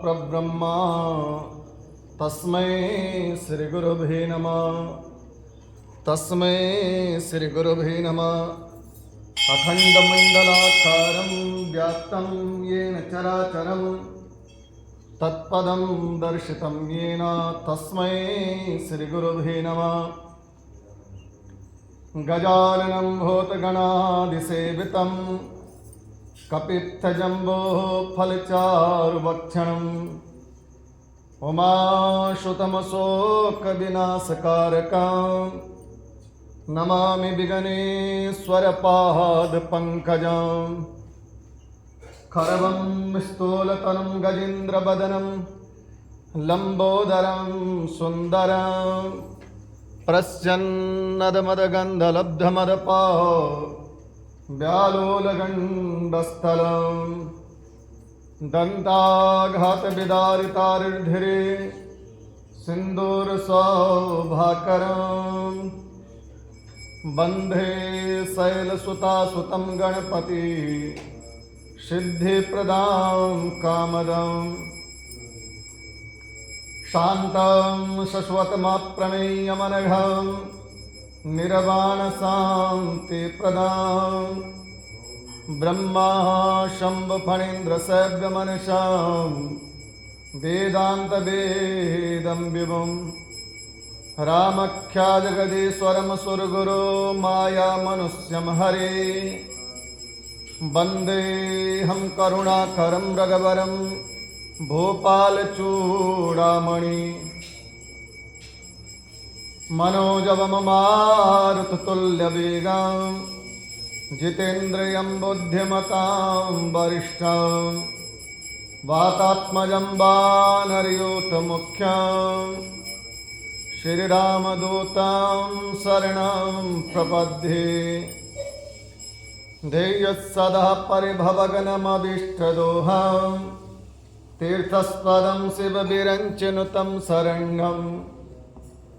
प्रब्रह्मा तस्मै श्रीगुरुभे नमः। तस्मै श्रीगुरुभे नमः। अखण्डमण्डलाकारं व्याप्तं येन चराचरं तत्पदं दर्शितं येन तस्मै श्रीगुरुभे नमः। गजाननं भूतगणादिसेवितं कपित्थजम्बोफलचारुभक्षणम् उमाशुतमशोकविनाशकारकं नमामि विघ्नेश्वरपादपङ्कजं। खरवं स्थूलतनं गजेन्द्रवदनं लम्बोदरं सुन्दरं प्रस्यन्नदमदगन्धलब्धमदपा व्यालोलगण्डस्थलं दन्ताघातविदारितारिर्धिरे सिन्दूरशोभाकरं वन्दे शैलसुतासुतं गणपति सिद्धिप्रदां कामदं। शान्तं शश्वतमप्रमेयमनघं निर्वाणशान्तिप्रदां ब्रह्मा शम्भुफणीन्द्रसेव्यमनिशां वेदान्तवेदं विभुं। रामख्याजगदीश्वरं सुरगुरो मायामनुष्यं हरे वन्देऽहं करुणाकरं रघुवरं भूपालचूडामणि। मनोजवममारुततुल्यवेगं जितेन्द्रियं बुद्धिमतां वरिष्ठं वातात्मजं वानरयूथमुख्यं श्रीरामदूतं शरणं प्रपद्ये। ध्येयः परिभवगनमभीष्टदोहं तीर्थस्पदं शिवविरञ्चिनुतं शरण्यं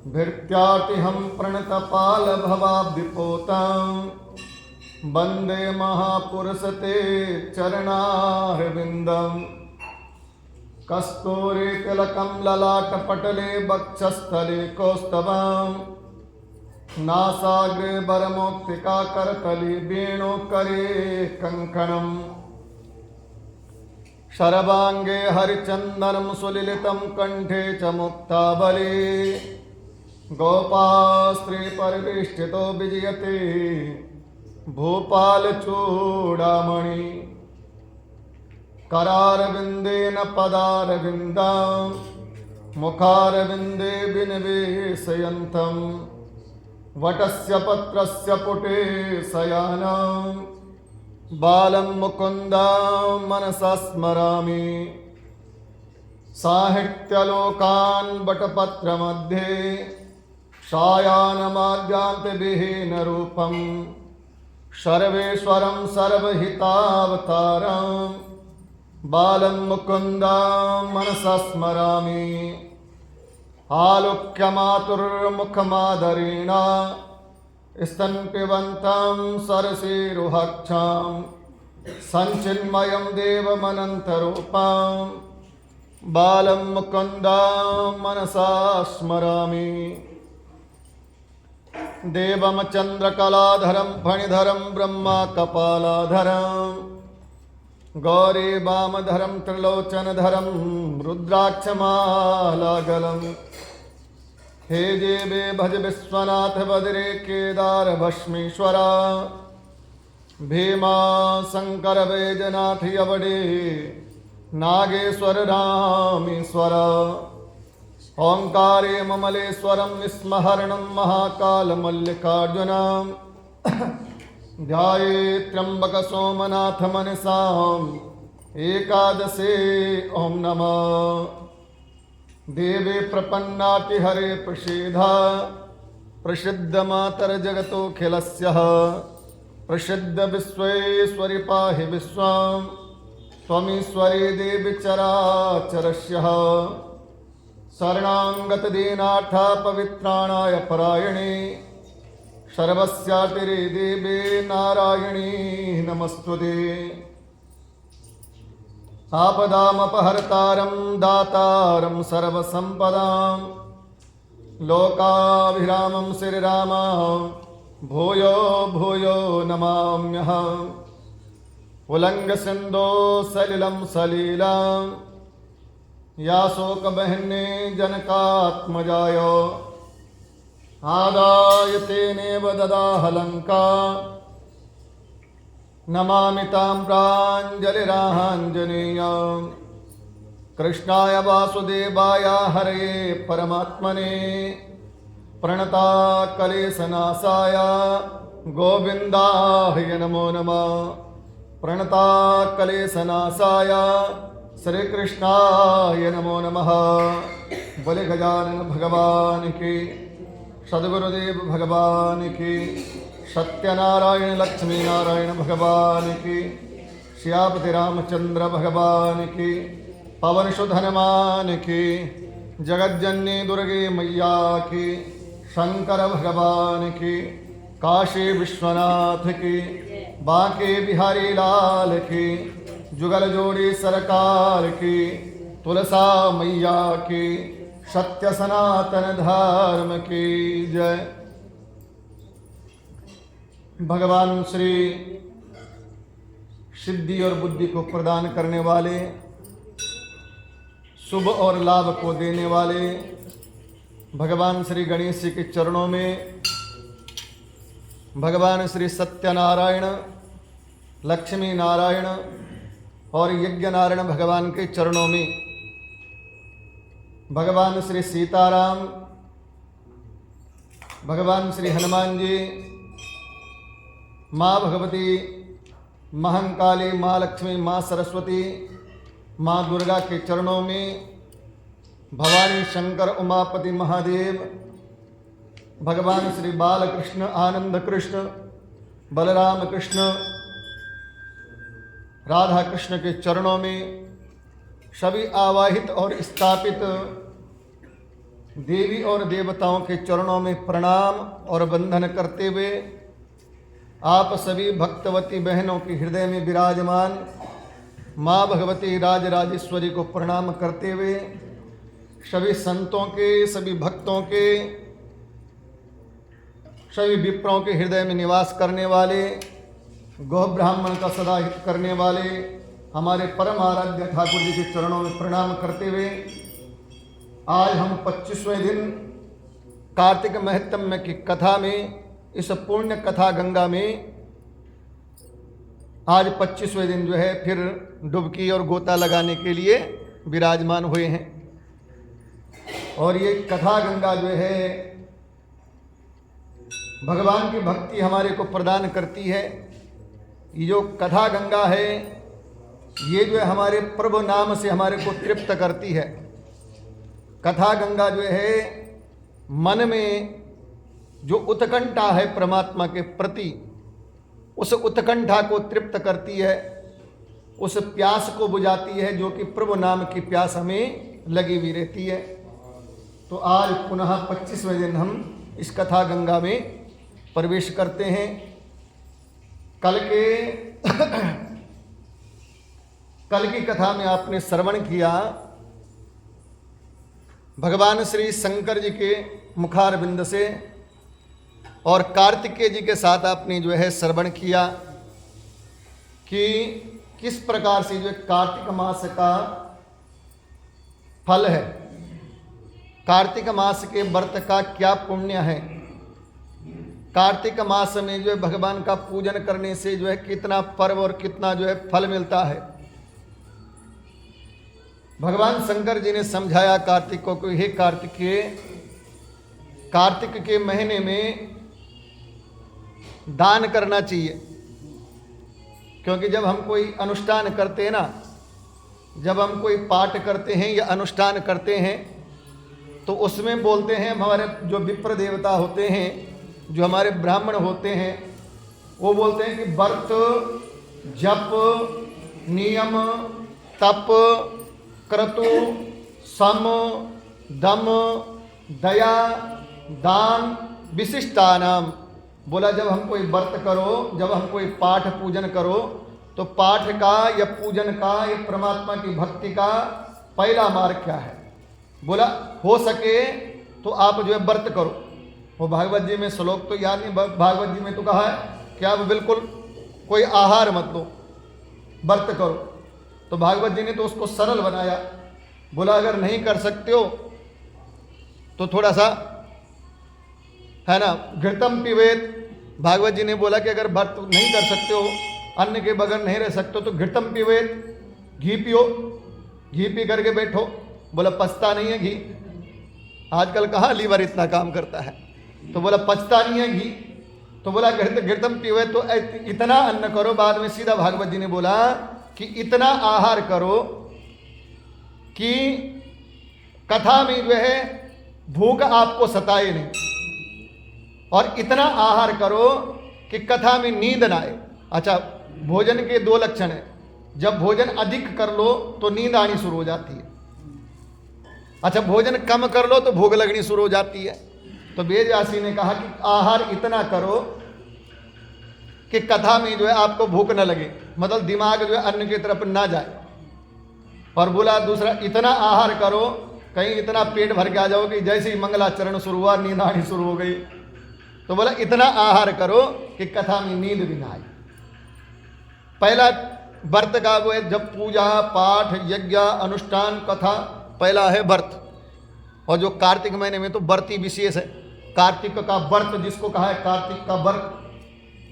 भृत्यातिहं प्रणतपालभवाब्धिपोतं वन्दे महापुरुषते चरणारविन्दं। कस्तूरीतिलकं ललाटपटले वक्षस्थले कौस्तभं नासाग्रे वरमौक्तिकाकरतले वेणुकरे कङ्कणम्। शरवाङ्गे हरिचन्दनं सुलिलितं कण्ठे च मुक्तावली गोपास्त्रीपरिवेष्टितो विजयते भूपालचूडामणि। करारविन्देन पदारविन्दं मुखारविन्दे विनिवेशयन्तं वटस्य पत्रस्य पुटे शयानं बालं मुकुन्दं मनसा स्मरामि। साहित्यलोकान् वटपत्रमध्ये शायानमाद्यान्तविहीनरूपं सर्वेश्वरं सर्वहितावतारं बालं मुकुन्दं मनसा स्मरामि। आलोक्यमातुर्मुखमादरेण स्तनपिबन्तं सरसीरुहक्षं सञ्चिन्मयं देवमनन्तरूपं बालं मुकुन्दं मनसा स्मरामि। देवं चन्द्रकलाधरं फणिधरं ब्रह्मकपालाधरं गौरी वामधरं त्रिलोचनधरं रुद्राक्षमालागलं। हे देवे भज विश्वनाथ बदरे केदारभस्मीश्वर भीमा शंकर वैजनाथ यवडे नागेश्वर रामेश्वर। ओंकारे ममलेश्वरं विस्महरणं महाकालमल्लिकार्जुनं ध्यायेत् त्र्यंबक सोमनाथ मनसाम् एकादशे ओं नमः। देवे प्रपन्नाति हरे प्रसीदा प्रसिद्ध मातर जगतोऽखिलस्य प्रसिद्ध विश्वेश्वरि पाहि विश्वं त्वमीश्वरी देवी चराचरस्य। शरणागत दीनाथा पवित्राणाय परायणे सर्वस्यातिरे देवे नारायणी नमस्तुते। आपदामपहर्तारं दातारं सर्वसम्पदां लोकाभिरामं श्रीरामं भूयो भूयो नमाम्यहम् उल्लङ्घसिन्धो सलिलं सलीलं याशोकबहिने जनकात्मजाय आदाय तेनेव ददाह लङ्का नमामि तां प्राञ्जलिराञ्जनेयं कृष्णाय वासुदेवाय हरये परमात्मने प्रणताकलेशनाशाय गोविन्दाय नमो नमः प्रणताकलेशनाशाय श्रीकृष्णाय नमो नमः। बोले गजानन भगवान की, सद्गुरुदेव भगवान की, सत्यनारायण लक्ष्मी नारायण भगवान की, श्यापति रामचंद्र भगवान की, पवन सुत हनुमान की, जगज्जननी दुर्गे मैया की, शंकर भगवान की, काशी विश्वनाथ की, बांके बिहारी लाल की, जुगल जोड़ी सरकार की, तुलसा मैया की, सत्य सनातन धर्म की जय। भगवान श्री सिद्धि और बुद्धि को प्रदान करने वाले, शुभ और लाभ को देने वाले भगवान श्री गणेश जी के चरणों में, भगवान श्री सत्यनारायण, लक्ष्मी नारायण और यज्ञ नारायण भगवान के चरणों में, भगवान श्री सीताराम, भगवान श्री हनुमान जी, माँ भगवती, महंकाली, माँ लक्ष्मी, माँ सरस्वती, माँ दुर्गा के चरणों में, भवानी शंकर उमापति महादेव, भगवान श्री बालकृष्ण, आनंद कृष्ण, बलराम कृष्ण, राधा कृष्ण के चरणों में, सभी आवाहित और स्थापित देवी और देवताओं के चरणों में प्रणाम और वंदन करते हुए, आप सभी भक्तवती बहनों के हृदय में विराजमान माँ भगवती राजराजेश्वरी को प्रणाम करते हुए, सभी संतों के, सभी भक्तों के, सभी विप्रों के हृदय में निवास करने वाले, गौ ब्राह्मण का सदा हित करने वाले हमारे परम आराध्य ठाकुर जी के चरणों में प्रणाम करते हुए, आज हम 25वें दिन कार्तिक महत्म की कथा में, इस पुण्य कथा गंगा में आज 25वें दिन जो है फिर डुबकी और गोता लगाने के लिए विराजमान हुए हैं। और ये कथा गंगा जो है भगवान की भक्ति हमारे को प्रदान करती है। ये जो कथा गंगा है ये जो है हमारे प्रभु नाम से हमारे को तृप्त करती है। कथा गंगा जो है मन में जो उत्कंठा है परमात्मा के प्रति, उस उत्कंठा को तृप्त करती है, उस प्यास को बुझाती है जो कि प्रभु नाम की प्यास हमें लगी हुई रहती है। तो आज पुनः 25वें दिन हम इस कथा गंगा में प्रवेश करते हैं। कल की कथा में आपने श्रवण किया भगवान श्री शंकर जी के मुखारविंद से, और कार्तिकेय जी के साथ आपने जो है श्रवण किया कि किस प्रकार से जो कार्तिक मास का फल है, कार्तिक मास के व्रत का क्या पुण्य है, कार्तिक मास में जो है भगवान का पूजन करने से जो है कितना पर्व और कितना जो है फल मिलता है। भगवान शंकर जी ने समझाया कार्तिकों को, हे कार्तिकेय, कार्तिक के महीने में दान करना चाहिए, क्योंकि जब हम कोई अनुष्ठान करते हैं ना, जब हम कोई पाठ करते हैं या अनुष्ठान करते हैं तो उसमें बोलते हैं, हमारे जो विप्र देवता होते हैं, जो हमारे ब्राह्मण होते हैं, वो बोलते हैं कि व्रत, जप, नियम, तप, क्रतु, सम, दम, दया, दान, विशिष्टानाम। बोला जब हम कोई व्रत करो, जब हम कोई पाठ पूजन करो तो तो पाठ का या पूजन का या परमात्मा की भक्ति का पहला मार्ग क्या है? बोला हो सके तो आप जो है व्रत करो। वो भागवत जी में श्लोक तो याद नहीं, भागवत जी में तो कहा है कि आप बिल्कुल कोई आहार मत लो, व्रत करो। तो भागवत जी ने तो उसको सरल बनाया, बोला अगर नहीं कर सकते हो तो थोड़ा सा है ना घृतम पिबेत। भागवत जी ने बोला कि अगर व्रत नहीं कर सकते हो, अन्न के बगैर नहीं रह सकते हो तो घृतम पिबेत, घी पियो, घी पी करके बैठो। बोला पचता नहीं है घी, आजकल कहाँ लीवर इतना काम करता है, तो बोला पचता नहीं है घी। तो बोला घृतम पिबे, तो इतना अन्न करो। बाद में सीधा भागवत जी ने बोला कि इतना आहार करो कि कथा में जो है भूख आपको सताए नहीं, और इतना आहार करो कि कथा में नींद ना आए। अच्छा, भोजन के दो लक्षण है, जब भोजन अधिक कर लो तो नींद आनी शुरू हो जाती है। अच्छा, भोजन कम कर लो तो भूख लगनी शुरू हो जाती है। तो वेद व्यासी ने कहा कि आहार इतना करो कि कथा में जो है आपको भूख न लगे, मतलब दिमाग जो है अन्न की तरफ ना जाए। और बोला दूसरा, इतना आहार करो कहीं इतना पेट भर के आ जाओ कि जैसे ही मंगलाचरण शुरू हुआ नींद आनी शुरू हो गई। तो बोला इतना आहार करो कि कथा में नींद भी ना आए। पहला व्रत का वो है, जब पूजा पाठ यज्ञ अनुष्ठान कथा, पहला है व्रत। और जो कार्तिक महीने में तो व्रत ही विशेष है। कार्तिक का व्रत जिसको कहा है कार्तिक का व्रत,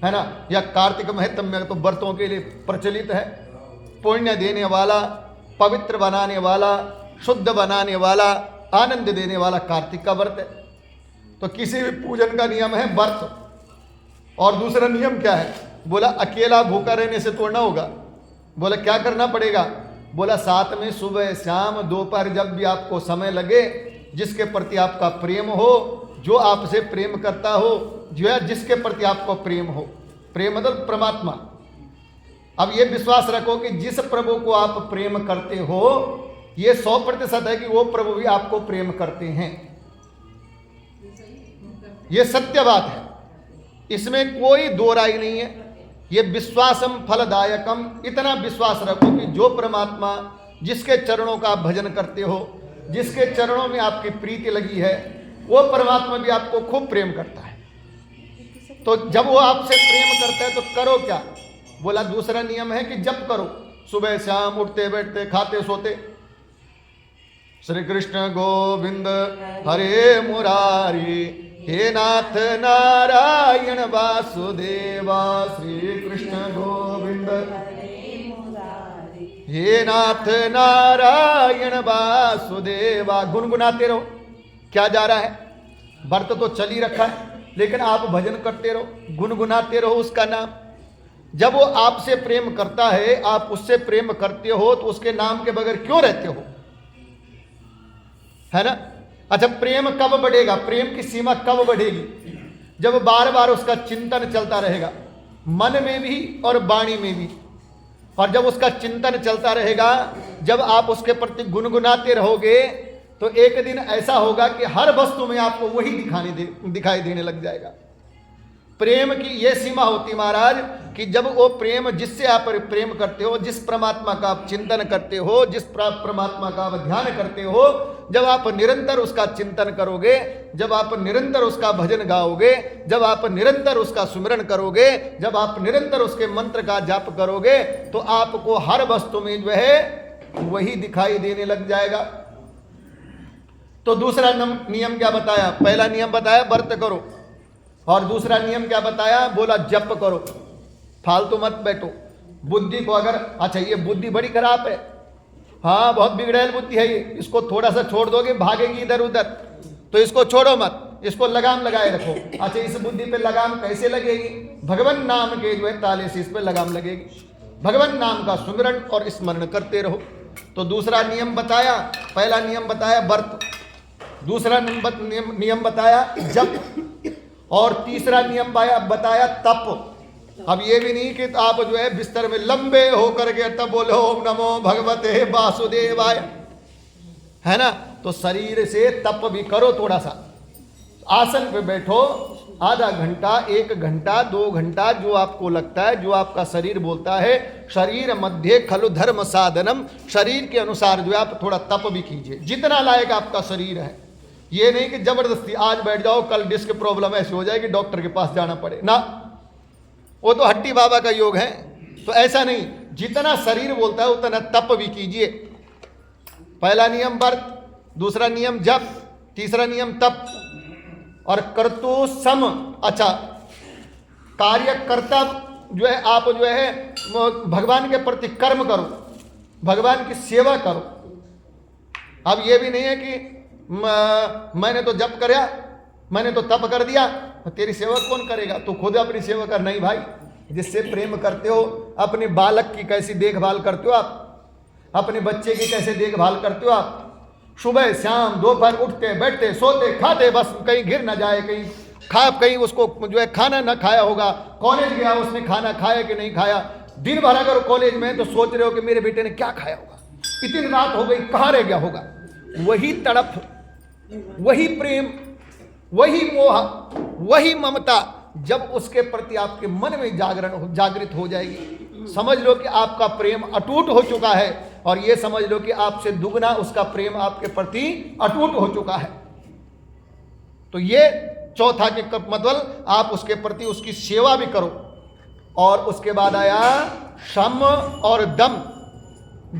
है ना, या कार्तिक महत्म तो व्रतों के लिए प्रचलित है। पुण्य देने वाला, पवित्र बनाने वाला, शुद्ध बनाने वाला, आनंद देने वाला कार्तिक का व्रत है। तो किसी भी पूजन का नियम है व्रत। और दूसरा नियम क्या है? बोला अकेला भूखा रहने से तोड़ना होगा। बोला क्या करना पड़ेगा? बोला साथ में सुबह शाम दोपहर जब भी आपको समय लगे, जिसके प्रति आपका प्रेम हो, जो आपसे प्रेम करता हो, जो है जिसके प्रति आपको प्रेम हो, प्रेम मतलब परमात्मा। अब ये विश्वास रखो कि जिस प्रभु को आप प्रेम करते हो, ये 100% है कि वो प्रभु भी आपको प्रेम करते हैं। ये सत्य बात है, इसमें कोई दो राय नहीं है। ये विश्वासम फलदायकम, इतना विश्वास रखो कि जो परमात्मा जिसके चरणों का आप भजन करते हो, जिसके चरणों में आपकी प्रीति लगी है, वो परमात्मा भी आपको खूब प्रेम करता है। तो जब वो आपसे प्रेम करता है तो करो क्या? बोला दूसरा नियम है कि जप करो, सुबह शाम उठते बैठते खाते सोते। श्री कृष्ण गोविंद हरे मुरारी, हे नाथ नारायण वासुदेवा। श्री कृष्ण गोविंद हे नाथ नारायण वासुदेवा। गुनगुनाते रहो। क्या जा रहा है? व्रत तो चल ही रखा है, लेकिन आप भजन करते रहो, गुनगुनाते रहो उसका नाम। जब वो आपसे प्रेम करता है, आप उससे प्रेम करते हो, तो उसके नाम के बगैर क्यों रहते हो, है ना? अच्छा, प्रेम कब बढ़ेगा? प्रेम की सीमा कब बढ़ेगी? जब बार बार उसका चिंतन चलता रहेगा, मन में भी और वाणी में भी। और जब उसका चिंतन चलता रहेगा, जब आप उसके प्रति गुनगुनाते रहोगे, तो एक दिन ऐसा होगा कि हर वस्तु में आपको वही दिखाई देने लग जाएगा। प्रेम की ये सीमा होती महाराज कि जब वो प्रेम, जिससे आप प्रेम करते हो, जिस परमात्मा का आप चिंतन करते हो, जिस परमात्मा का आप ध्यान करते हो, जब आप निरंतर उसका चिंतन करोगे, जब आप निरंतर उसका भजन गाओगे, जब आप निरंतर उसका सुमिरन करोगे, जब आप निरंतर उसके मंत्र का जाप करोगे, तो आपको हर वस्तु में जो है वही दिखाई देने लग जाएगा। तो दूसरा नियम क्या बताया? पहला नियम बताया व्रत करो, और दूसरा नियम क्या बताया? बोला जप करो, फालतू मत बैठो। बुद्धि को अगर, अच्छा ये बुद्धि बड़ी खराब है, हाँ बहुत बिगड़ैल बुद्धि है ये, इसको थोड़ा सा छोड़ दोगे भागेगी इधर उधर, तो इसको छोड़ो मत, इसको लगाम लगाए रखो। अच्छा, इस बुद्धि पे लगाम कैसे लगेगी? भगवान नाम के जो है ताले से इस पे लगाम लगेगी। भगवान नाम का सुमिरन और स्मरण करते रहो। तो दूसरा नियम बताया, पहला नियम बताया व्रत, दूसरा नियम बताया जप, और तीसरा नियम बताया तप। अब ये भी नहीं कि आप जो है बिस्तर में लंबे होकर के तब बोलो ओम नमो भगवते वासुदेवाय, है ना? तो शरीर से तप भी करो, थोड़ा सा आसन पे बैठो, आधा घंटा, 1 घंटा, 2 घंटा, जो आपको लगता है, जो आपका शरीर बोलता है, शरीर मध्य खलु धर्म साधनम, शरीर के अनुसार जो है आप थोड़ा तप भी कीजिए, जितना लायक आपका शरीर है। ये नहीं कि जबरदस्ती आज बैठ जाओ, कल डिस्क प्रॉब्लम ऐसी हो जाएगी डॉक्टर के पास जाना पड़े ना, वो तो हट्टी बाबा का योग है। तो ऐसा नहीं, जितना शरीर बोलता है उतना तप भी कीजिए। पहला नियम व्रत, दूसरा नियम जप, तीसरा नियम तप, और कर्तु सम। अच्छा, कार्यकर्ता जो है आप जो है भगवान के प्रति कर्म करो, भगवान की सेवा करो। अब ये भी नहीं है कि मैंने तो जप कराया, मैंने तो तप कर दिया, तेरी सेवा कौन करेगा, तू खुद अपनी सेवा कर। नहीं भाई, जिससे प्रेम करते हो, अपने बालक की कैसी देखभाल करते हो आप, अपने बच्चे की कैसे देखभाल करते हो आप, सुबह शाम दोपहर उठते बैठते सोते खाते, बस कहीं गिर ना जाए, कहीं उसको जो है खाना ना खाया होगा, कॉलेज गया उसने खाना खाया कि नहीं खाया, दिन भर अगर कॉलेज में तो सोच रहे हो कि मेरे बेटे ने क्या खाया होगा, इतनी रात हो गई कहाँ रह गया होगा। वही तड़प, वही प्रेम, वही मोह, वही ममता जब उसके प्रति आपके मन में जागृत हो जाएगी, समझ लो कि आपका प्रेम अटूट हो चुका है, और ये समझ लो कि आपसे दुगना उसका प्रेम आपके प्रति अटूट हो चुका है। तो ये चौथा के मतलब आप उसके प्रति उसकी सेवा भी करो। और उसके बाद आया शम और दम।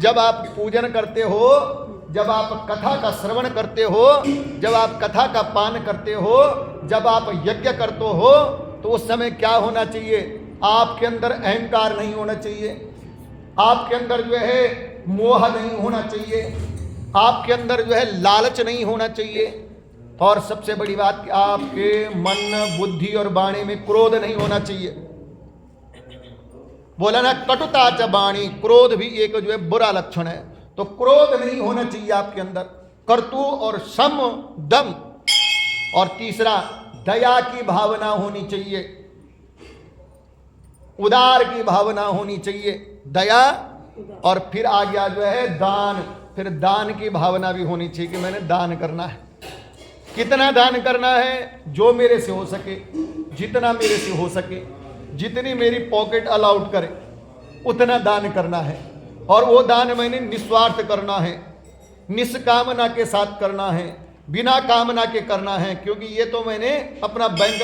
जब आप पूजन करते हो, जब आप कथा का श्रवण करते हो, जब आप कथा का पान करते हो, जब आप यज्ञ करते हो, तो उस समय क्या होना चाहिए, आपके अंदर अहंकार नहीं होना चाहिए, आपके अंदर जो है मोह नहीं होना चाहिए, आपके अंदर जो है लालच नहीं होना चाहिए, और सबसे बड़ी बात कि आपके मन बुद्धि और वाणी में क्रोध नहीं होना चाहिए। बोला ना कटुता च वाणी, क्रोध भी एक जो है बुरा लक्षण है, तो क्रोध नहीं होना चाहिए आपके अंदर। कर्तु और सम दम, और तीसरा दया की भावना होनी चाहिए, उदार की भावना होनी चाहिए, दया, और फिर आ गया जो है दान, फिर दान की भावना भी होनी चाहिए कि मैंने दान करना है। कितना दान करना है, जो मेरे से हो सके, जितना मेरे से हो सके, जितनी मेरी पॉकेट अलाउड करे उतना दान करना है। और वो दान मैंने निस्वार्थ करना है, निष्कामना के साथ करना है, बिना कामना के करना है, क्योंकि ये तो मैंने अपना बैंक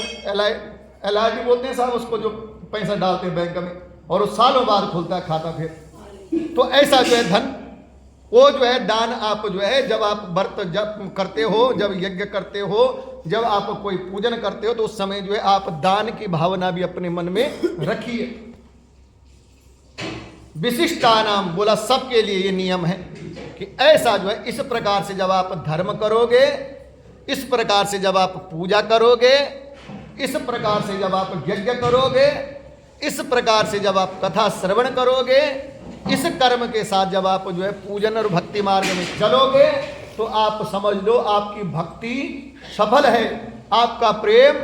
LID बोलते हैं साहब उसको, जो पैसा डालते हैं बैंक में और वो सालों बाद खुलता है खाता, फिर तो ऐसा जो है धन, वो जो है दान आप जो है जब आप व्रत जब करते हो, जब यज्ञ करते हो, जब आप कोई पूजन करते हो, तो उस समय जो है आप दान की भावना भी अपने मन में रखिए। विशिष्टा नाम बोला, सबके लिए ये नियम है कि ऐसा जो है इस प्रकार से जब आप धर्म करोगे, इस प्रकार से जब आप पूजा करोगे, इस प्रकार से जब आप यज्ञ करोगे, इस प्रकार से जब आप कथा श्रवण करोगे, इस कर्म के साथ जब आप जो है पूजन और भक्ति मार्ग में चलोगे, तो आप समझ लो आपकी भक्ति सफल है, आपका प्रेम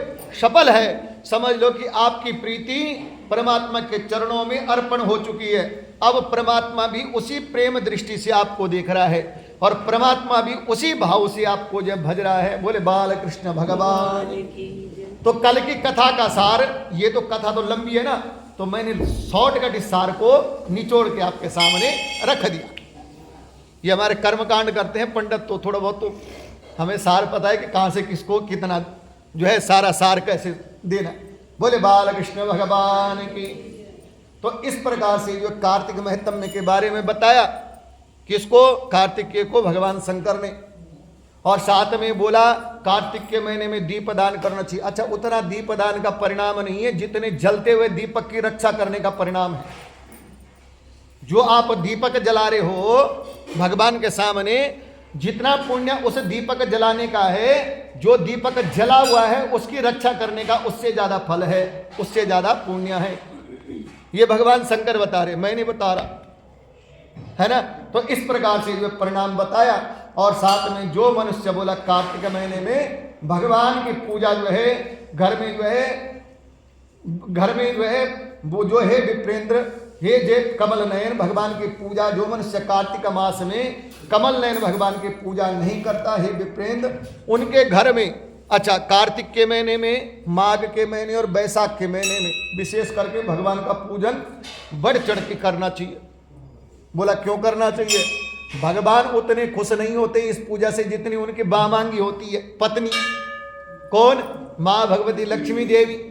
सफल है। समझ लो कि आपकी प्रीति परमात्मा के चरणों में अर्पण हो चुकी है। अब परमात्मा भी उसी प्रेम दृष्टि से आपको देख रहा है, और परमात्मा भी उसी भाव से आपको जब भज रहा है। बोले बाल कृष्ण भगवान। तो कल की कथा का सार, ये तो कथा तो लंबी है ना, तो मैंने शॉर्टकट इस सार को निचोड़ के आपके सामने रख दिया। ये हमारे कर्मकांड करते हैं पंडित, तो थोड़ा बहुत तो हमें सार पता है कि कहाँ से किसको कितना जो है सारा सार कैसे देना। बोले बाल कृष्ण भगवान की। तो इस प्रकार से जो कार्तिक महत्म के बारे में बताया, किसको, कार्तिकेय को भगवान शंकर ने, और साथ में बोला कार्तिक के महीने में दीपदान करना चाहिए। अच्छा, उतना दीपदान का परिणाम नहीं है जितने जलते हुए दीपक की रक्षा करने का परिणाम है। जो आप दीपक जला रहे हो भगवान के सामने, जितना पुण्य उस दीपक जलाने का है, जो दीपक जला हुआ है उसकी रक्षा करने का उससे ज्यादा फल है, उससे ज्यादा पुण्य है। ये भगवान शंकर बता रहे, मैं नहीं बता रहा, है ना। तो इस प्रकार से जो परिणाम बताया, और साथ में जो मनुष्य बोला कार्तिक महीने में भगवान की पूजा जो है घर में जो है वो जो है विप्रेंद्र, हे जे कमल नयन, भगवान की पूजा जो मनुष्य कार्तिक मास में कमल नयन भगवान की पूजा नहीं करता, हे विप्रेंद्र, उनके घर में अच्छा, कार्तिक के महीने में, माघ के महीने और बैसाख के महीने में विशेष करके भगवान का पूजन बढ़ चढ़ के करना चाहिए। बोला क्यों करना चाहिए? भगवान उतने खुश नहीं होते इस पूजा से जितनी उनकी बामांगी होती है पत्नी। कौन? माँ भगवती लक्ष्मी देवी।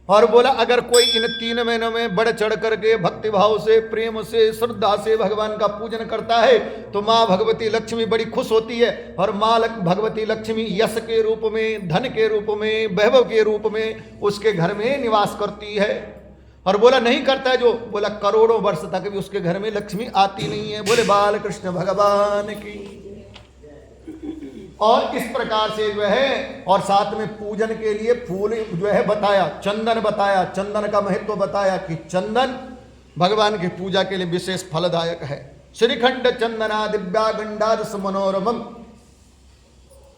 और बोला अगर कोई इन 3 महीनों में बढ़ चढ़ करके भक्ति भाव से, प्रेम से, श्रद्धा से भगवान का पूजन करता है तो माँ भगवती लक्ष्मी बड़ी खुश होती है। और माँ भगवती लक्ष्मी यश के रूप में, धन के रूप में, वैभव के रूप में उसके घर में निवास करती है। और बोला नहीं करता है जो, बोला करोड़ों वर्ष तक भी उसके घर में लक्ष्मी आती नहीं है। बोले बाल कृष्ण भगवान की। और इस प्रकार से जो है, और साथ में पूजन के लिए फूल जो है बताया, चंदन बताया, चंदन का महत्व बताया कि चंदन भगवान की पूजा के लिए विशेष फलदायक है। श्रीखंड चंदना दिव्या गंडादस मनोरमम।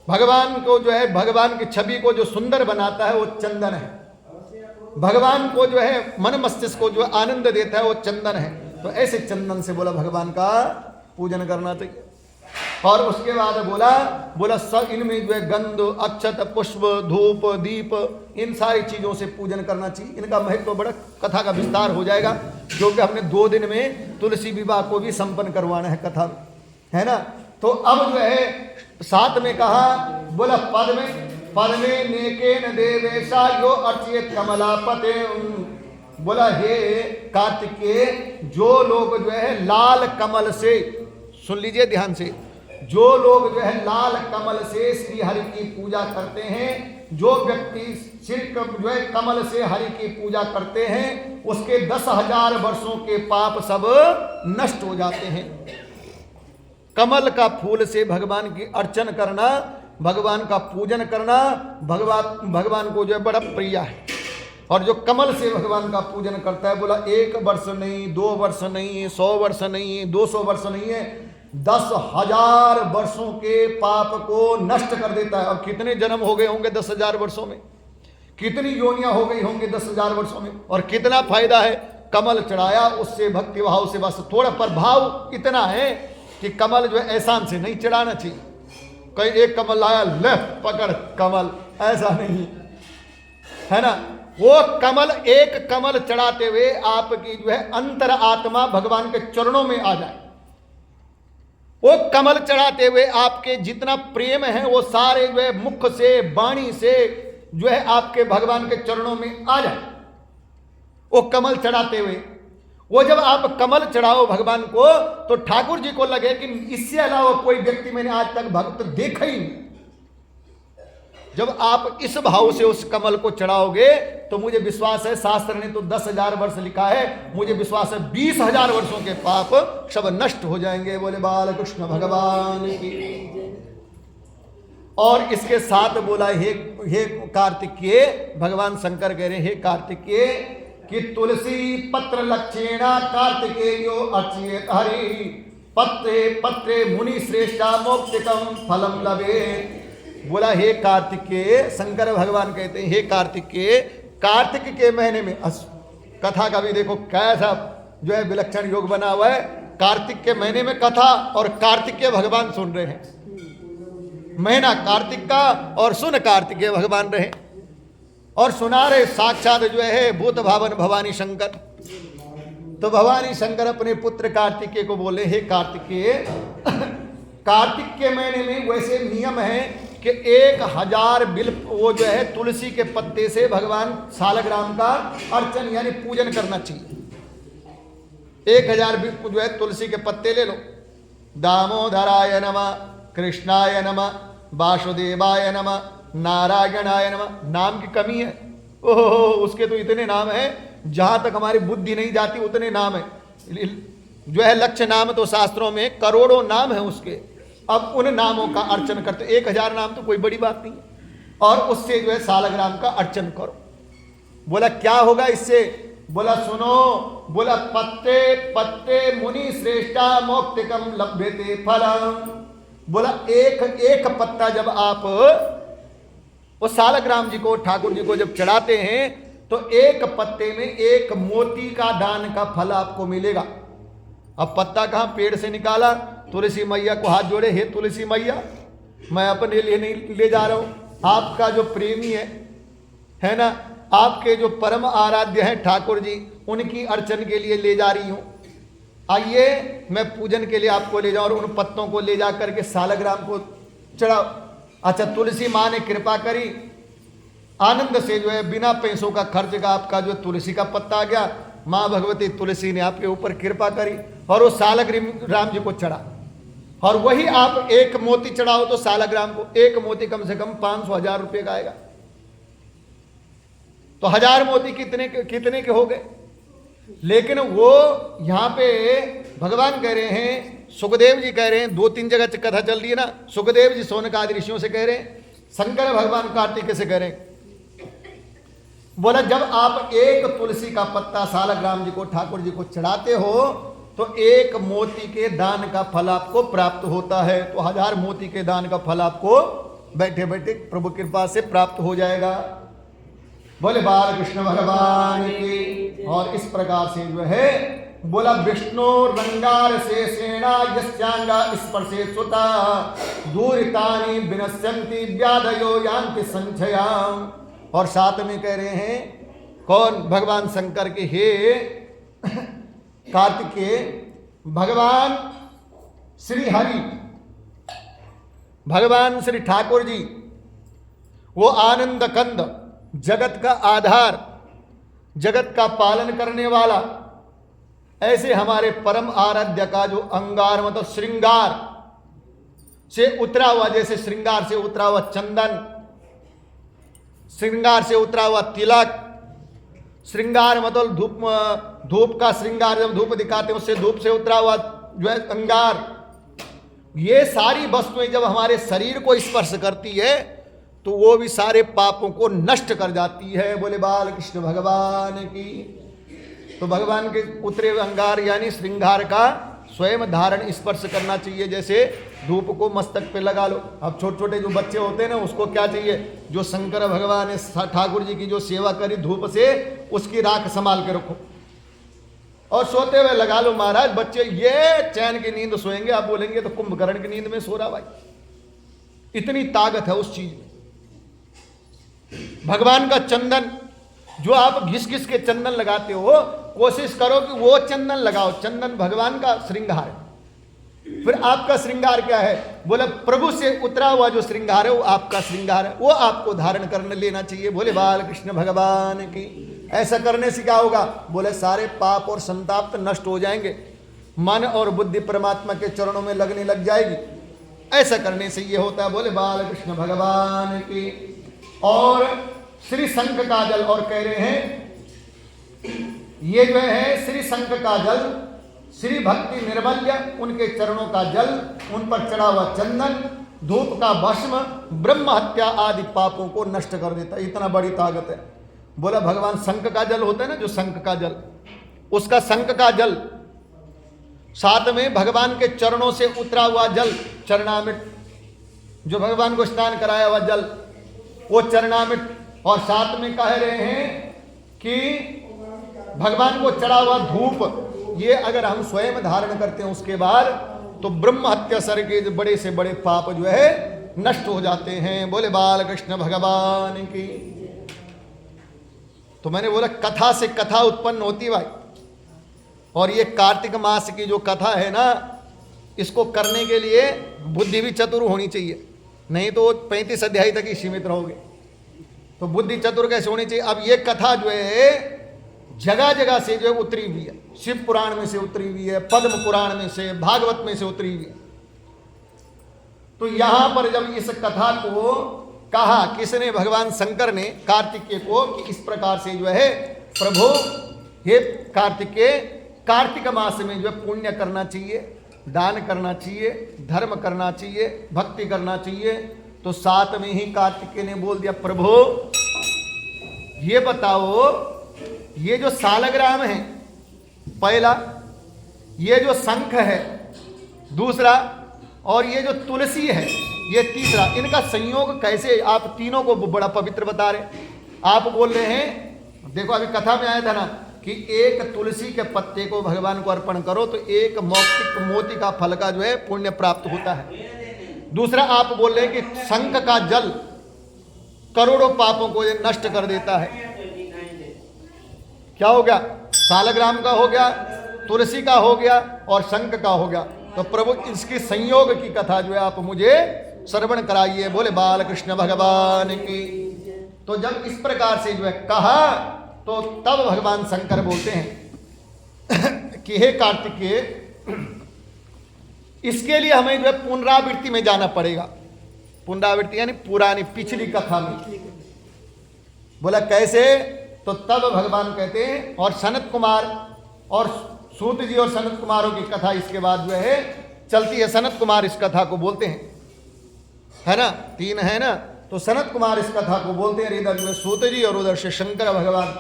भगवान को जो है, भगवान की छवि को जो सुंदर बनाता है वो चंदन है। भगवान को जो है मन मस्तिष्क को जो आनंद देता है वो चंदन है। तो ऐसे चंदन से बोला भगवान का पूजन करना चाहिए। और उसके बाद बोला सब इनमें जो है गंध, अक्षत, पुष्प, धूप, दीप, इन सारी चीजों से पूजन करना चाहिए। इनका महत्व बड़ा, कथा का विस्तार हो जाएगा, जो कि हमने 2 दिन में तुलसी विवाह को भी संपन्न करवाना है कथा में, है ना। तो अब जो है साथ में कहा, बोला पद में नेकेन देवेशा यो अर्चित कमलापते। बोला हे कार्तिकेय, जो लोग जो है लाल कमल से, सुन लीजिए ध्यान से, जो लोग जो है लाल कमल से श्री हरि की पूजा करते हैं, जो व्यक्ति सिर्फ जो है कमल से हरि की पूजा करते हैं, उसके 10,000 वर्षों के पाप सब नष्ट हो जाते हैं। कमल का फूल से भगवान की अर्चन करना, भगवान का पूजन करना भगवान को जो है बड़ा प्रिय है। और जो कमल से भगवान का पूजन करता है, बोला 1 वर्ष नहीं, 2 वर्ष नहीं, 100 वर्ष नहीं, 200 वर्ष नहीं है, 10,000 वर्षों के पाप को नष्ट कर देता है। और कितने जन्म हो गए होंगे 10,000 वर्षों में, कितनी योनियां हो गई होंगी 10,000 वर्षों में। और कितना फायदा है, कमल चढ़ाया उससे भक्ति भाव से, बस थोड़ा प्रभाव इतना है कि कमल जो है एहसान से नहीं चढ़ाना चाहिए। कहीं एक कमल लाया, ले पकड़ कमल, ऐसा नहीं है ना। वो कमल, एक कमल चढ़ाते हुए आपकी जो है अंतर आत्मा भगवान के चरणों में आ जाए। वो कमल चढ़ाते हुए आपके जितना प्रेम है वो सारे जो है मुख से, वाणी से जो है आपके भगवान के चरणों में आ जाए। वो कमल चढ़ाते हुए, वो जब आप कमल चढ़ाओ भगवान को तो ठाकुर जी को लगे कि इससे अलावा कोई व्यक्ति मैंने आज तक भक्त देखा ही नहीं। जब आप इस भाव से उस कमल को चढ़ाओगे तो मुझे विश्वास है, शास्त्र ने तो 10,000 वर्ष लिखा है, मुझे विश्वास है 20,000 वर्षों के पाप सब नष्ट हो जाएंगे। बोले बाल कृष्ण भगवान की। और इसके साथ बोला, हे कार्तिकेय, भगवान शंकर कह रहे हे कार्तिकेय कि तुलसी पत्र लक्षेणा कार्तिकेयो अर्चयेत हरि, पत्रे पत्रे मुनि श्रेष्ठा मोक्तिकम फलम लभे। बोला हे कार्तिकेय, शंकर भगवान कहते हैं हे कार्तिकेय, कार्तिक के महीने में, कथा का भी देखो कैसा जो है विलक्षण योग बना हुआ है। कार्तिक के महीने में कथा और कार्तिक के भगवान सुन रहे हैं। महीना कार्तिक का और सुन कार्तिकेय भगवान रहे और सुना रहे साक्षात जो है भूत भावन भवानी शंकर। तो भवानी शंकर अपने पुत्र कार्तिकेय को बोले हे कार्तिकेय, कार्तिक के महीने में वैसे नियम है कि 1000 बिल वो जो है तुलसी के पत्ते से भगवान सालग्राम का अर्चन यानी पूजन करना चाहिए। 1000 बिल जो है तुलसी के पत्ते ले लो। दामोदराय नमः, कृष्णाय नमः, वासुदेवाय नमः, नारायणाय नमः। नाम की कमी है, ओहो उसके तो इतने नाम हैं, जहां तक हमारी बुद्धि नहीं जाती उतने नाम है। जो है लक्ष्य नाम तो शास्त्रों में करोड़ों नाम है उसके। अब उन नामों का अर्चन करते, 1000 नाम तो कोई बड़ी बात नहीं है। और उससे जो है सालग्राम का अर्चन करो। बोला क्या होगा इससे? बोला सुनो, बोला पत्ते पत्ते मुनि श्रेष्ठा मोक्तिकम लभ्यते फलम। बोला एक पत्ता जब आप वो सालग्राम जी को, ठाकुर जी को जब चढ़ाते हैं तो एक पत्ते में 1 मोती का दान का फल आपको मिलेगा। अब पत्ता कहाँ, पेड़ से निकाला, तुलसी मैया को हाथ जोड़े, हे तुलसी मैया मैं अपने लिए नहीं ले जा रहा हूँ, आपका जो प्रेमी है ना, आपके जो परम आराध्य हैं ठाकुर जी, उनकी अर्चन के लिए ले जा रही हूं। आइए मैं पूजन के लिए आपको ले जाऊं और उन पत्तों को ले जा करके सालग्राम को चढ़ाओ। अच्छा, तुलसी माँ ने कृपा करी, आनंद से जो है बिना पैसों का खर्च का आपका जो तुलसी का पत्ता आ गया। माँ भगवती तुलसी ने आपके ऊपर कृपा करी और वो सालग्राम जी को चढ़ा। और वही आप एक मोती चढ़ाओ तो सालग्राम को एक मोती कम से कम 500-1000 रुपये का आएगा। तो 1000 मोती कितने के हो गए। लेकिन वो यहां पे भगवान कह रहे हैं, सुखदेव जी कह रहे हैं, 2-3 जगह कथा चल रही है ना, सुखदेव जी सौनक आदि ऋषियों से कह रहे हैं, शंकर भगवान कार्तिकेय से कह रहे हैं, बोला जब आप एक तुलसी का पत्ता सालग्राम जी को ठाकुर जी को चढ़ाते हो तो एक मोती के दान का फल आपको प्राप्त होता है। तो 1000 मोती के दान का फल आपको बैठे बैठे प्रभु कृपा से प्राप्त हो जाएगा। बोले बाल कृष्ण भगवान की। और इस प्रकार से जो है बोला विष्णु रंगार से सेना यस्यांगा स्पर्शे सुता दूरितानि विनश्यन्ति व्याधयो यान्ति संशयाम। और साथ में कह रहे हैं कौन, भगवान शंकर के हे कार्तिकेय, भगवान श्री हरि, भगवान श्री ठाकुर जी वो आनंद कंद, जगत का आधार, जगत का पालन करने वाला, ऐसे हमारे परम आराध्य का जो अंगार मतलब श्रृंगार से उतरा हुआ, जैसे श्रृंगार से उतरा हुआ चंदन, श्रृंगार से उतरा हुआ तिलक, श्रृंगार मतलब धूप का श्रृंगार, जब धूप दिखाते हैं उससे धूप से उतरा हुआ जो है अंगार, ये सारी वस्तुएं जब हमारे शरीर को स्पर्श करती है तो वो भी सारे पापों को नष्ट कर जाती है। बोले बाल कृष्ण भगवान की। तो भगवान के उतरे हुए अंगार यानी श्रृंगार का स्वयं धारण स्पर्श करना चाहिए। जैसे धूप को मस्तक पे लगा लो। अब छोटे छोटे जो बच्चे होते हैं ना, उसको क्या चाहिए, जो शंकर भगवान ने ठाकुर जी की जो सेवा करी धूप से, उसकी राख संभाल के रखो और सोते हुए लगा लो। महाराज बच्चे ये चैन की नींद सोएंगे, आप बोलेंगे तो कुंभकर्ण की नींद में सो रहा भाई। इतनी ताकत है उस चीज में। भगवान का चंदन जो आप घिस घिस के चंदन लगाते हो, कोशिश करो कि वो चंदन लगाओ। चंदन भगवान का श्रृंगार है। फिर आपका श्रृंगार क्या है, बोले प्रभु से उतरा हुआ जो श्रृंगार है वो आपका श्रृंगार है, वो आपको धारण करने लेना चाहिए। बोले बाल कृष्ण भगवान की। ऐसा करने से क्या होगा, बोले सारे पाप और संताप तो नष्ट हो जाएंगे, मन और बुद्धि परमात्मा के चरणों में लगने लग जाएगी। ऐसा करने से ये होता है। बोले बाल कृष्ण भगवान की। और श्री शंख का जल, और कह रहे हैं ये जो है श्री शंख का जल, श्री भक्ति निर्मल्य उनके चरणों का जल, उन पर चढ़ा हुआ चंदन, धूप का भस्म ब्रह्म हत्या आदि पापों को नष्ट कर देता है। इतना बड़ी ताकत है। बोला भगवान शंख का जल होता है ना, जो शंख का जल, उसका शंख का जल, साथ में भगवान के चरणों से उतरा हुआ जल चरणामृत, जो भगवान को स्नान कराया हुआ जल वो चरणामृत, और साथ में कह रहे हैं कि भगवान को चढ़ा हुआ धूप, ये अगर हम स्वयं धारण करते हैं उसके बाद तो ब्रह्म हत्या सर के बड़े से बड़े पाप जो है नष्ट हो जाते हैं। बोले बाल कृष्ण भगवान की। तो मैंने बोला कथा से कथा उत्पन्न होती भाई। और ये कार्तिक मास की जो कथा है ना, इसको करने के लिए बुद्धि भी चतुर होनी चाहिए, नहीं तो 35 अध्याय तक ही सीमित रहोगे। तो बुद्धि चतुर कैसे होनी चाहिए। अब ये कथा जो है जगह जगह से जो है उतरी हुई है, शिव पुराण में से उतरी हुई है, पद्म पुराण में से, भागवत में से उतरी हुई है। तो यहां पर जब इस कथा को कहा किसने, भगवान शंकर ने कार्तिकेय को, कि इस प्रकार से जो है प्रभु हे कार्तिकेय, कार्तिक मास में जो है पुण्य करना चाहिए, दान करना चाहिए, धर्म करना चाहिए, भक्ति करना चाहिए। तो साथ में ही कार्तिकेय ने बोल दिया प्रभु ये बताओ, ये जो सालग्राम है पहला, ये जो शंख है दूसरा, और ये जो तुलसी है ये तीसरा, इनका संयोग कैसे, आप तीनों को बड़ा पवित्र बता रहे। आप बोल रहे हैं, देखो अभी कथा में आया था ना कि एक तुलसी के पत्ते को भगवान को अर्पण करो तो एक मौक्तिक मोती का फल का जो है पुण्य प्राप्त होता है। दूसरा आप बोल रहे हैं कि शंख का जल करोड़ों पापों को ये नष्ट कर देता है। क्या हो गया? सालग्राम का हो गया, तुलसी का हो गया और शंख का हो गया। तो प्रभु इसकी संयोग की कथा जो है आप मुझे श्रवण कराइए। बोले बाल कृष्ण भगवान की। तो जब इस प्रकार से जो है कहा तो तब भगवान शंकर बोलते हैं कि हे कार्तिकेय, इसके लिए हमें जो है पुनरावृत्ति में जाना पड़ेगा। पुनरावृत्ति यानी पुरानी पिछली कथा में। बोला कैसे? तो तब भगवान कहते हैं, और सनत कुमार और सूत जी और सनत कुमारों की कथा इसके बाद जो है चलती है। सनत कुमार इस कथा को बोलते हैं, है ना, तीन है ना। तो सनत कुमार इस कथा को बोलते हैं, इधर जो है सूत जी और उधर से शंकर भगवान।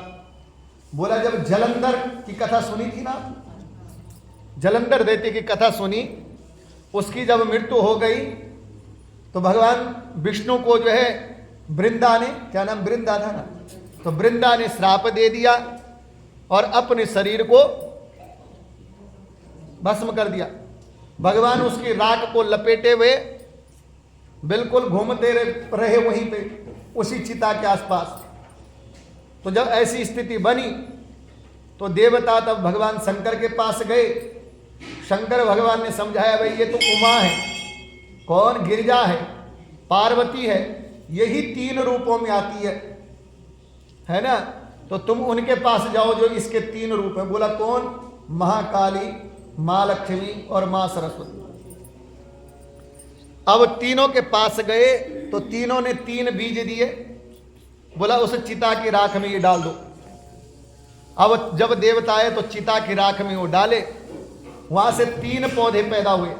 बोला जब जलंधर की कथा सुनी थी ना, जलंधर दैत्य की कथा सुनी, उसकी जब मृत्यु हो गई तो भगवान विष्णु को जो है वृंदा ने, क्या नाम वृंदा था ना, तो वृंदा ने श्राप दे दिया और अपने शरीर को भस्म कर दिया। भगवान उसकी राख को लपेटे हुए बिल्कुल घूमते रहे वहीं पे, उसी चिता के आसपास। तो जब ऐसी स्थिति बनी तो देवता तब भगवान शंकर के पास गए। शंकर भगवान ने समझाया, भाई ये तो उमा है, कौन? गिरिजा है, पार्वती है, यही तीन रूपों में आती है ना। तो तुम उनके पास जाओ जो इसके तीन रूप हैं। बोला कौन? महाकाली, मां लक्ष्मी और मां सरस्वती। अब तीनों के पास गए तो तीनों ने तीन बीज दिए। बोला उस चिता की राख में ये डाल दो। अब जब देवता आए तो चिता की राख में वो डाले, वहां से तीन पौधे पैदा हुए,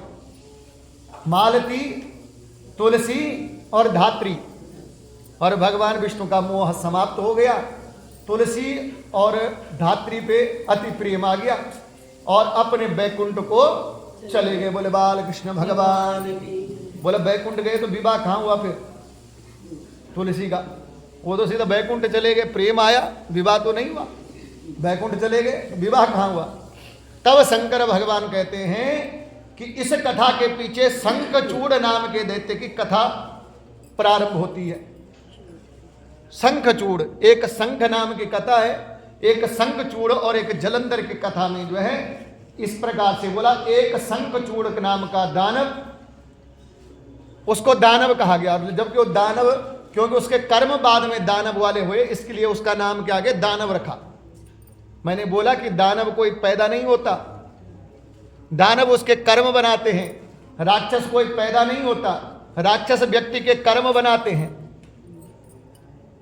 मालती, तुलसी और धात्री। और भगवान विष्णु का मोह समाप्त हो गया। तुलसी और धात्री पे अति प्रेम आ गया और अपने बैकुंठ को चले गए। बोले बाल कृष्ण भगवान। बोले बैकुंठ गए तो विवाह कहाँ हुआ फिर तुलसी का? वो तो सीधा बैकुंठ चले गए, प्रेम आया, विवाह तो नहीं हुआ। बैकुंठ चले गए, विवाह कहाँ हुआ? तब शंकर भगवान कहते हैं कि इस कथा के पीछे शंखचूड़ नाम के दैत्य की कथा प्रारंभ होती है। शंखचूड़, एक शंख नाम की कथा है, एक शंखचूड़ और एक जलंधर की कथा में जो है इस प्रकार से बोला। एक शंखचूड़ नाम का दानव, उसको दानव कहा गया, जबकि वो दानव, क्योंकि उसके कर्म बाद में दानव वाले हुए, इसके लिए उसका नाम क्या आगे दानव रखा। मैंने बोला कि दानव कोई पैदा नहीं होता, दानव उसके कर्म बनाते हैं। राक्षस कोई पैदा नहीं होता, राक्षस व्यक्ति के कर्म बनाते हैं।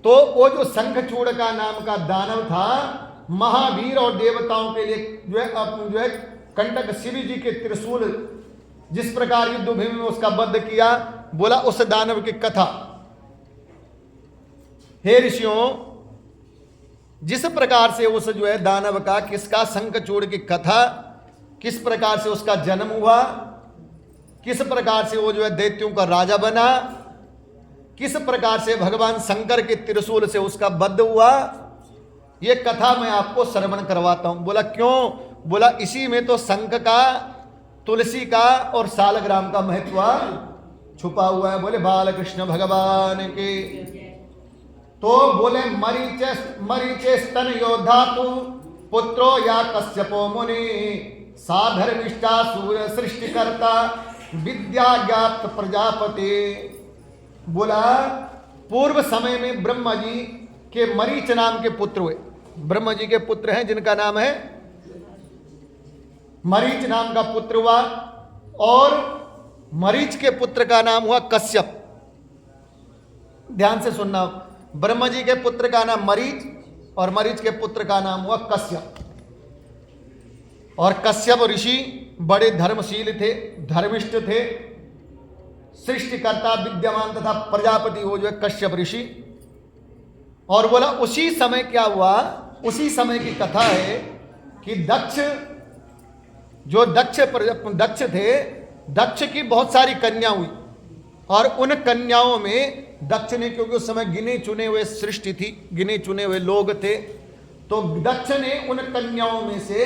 तो वो जो शंखचूड़ का नाम का दानव था, महावीर और देवताओं के लिए जो है कंटक शिव जी के त्रिशूल जिस प्रकार युद्ध भूमि में उसका वध किया, बोला उस दानव की कथा। हे ऋषियों, जिस प्रकार से उस जो है दानव का, किसका? शंखचूड़ की कथा, किस प्रकार से उसका जन्म हुआ, किस प्रकार से वो जो है दैत्यों का राजा बना, किस प्रकार से भगवान शंकर के त्रिशूल से उसका वध हुआ, ये कथा मैं आपको श्रवण करवाता हूं। बोला क्यों? बोला इसी में तो शंख का, तुलसी का और सालग्राम का महत्व छुपा हुआ है। बोले बाल कृष्ण भगवान के। तो बोले मरीचे स्तन योद्धा तु पुत्रो या कश्यपो मुनि, साधर्मिष्ठा सूर्य सृष्टिकर्ता विद्या ज्ञात प्रजापति। बोला पूर्व समय में ब्रह्मा जी के मरीच नाम के पुत्र हुए। ब्रह्मा जी के पुत्र हैं जिनका नाम है मरीच नाम का पुत्र हुआ, और मरीच के पुत्र का नाम हुआ कश्यप। ध्यान से सुनना, ब्रह्मा जी के पुत्र का नाम मरीच और मरीच के पुत्र का नाम हुआ कश्यप। और कश्यप ऋषि बड़े धर्मशील थे, धर्मिष्ठ थे, सृष्टिकर्ता विद्यमान तथा प्रजापति वो जो है कश्यप ऋषि। और बोला उसी समय क्या हुआ, उसी समय की कथा है कि दक्ष थे, दक्ष की बहुत सारी कन्या हुई, और उन कन्याओं में दक्ष ने, क्योंकि उस समय गिने चुने हुए सृष्टि थी, गिने चुने हुए लोग थे, तो दक्ष ने उन कन्याओं में से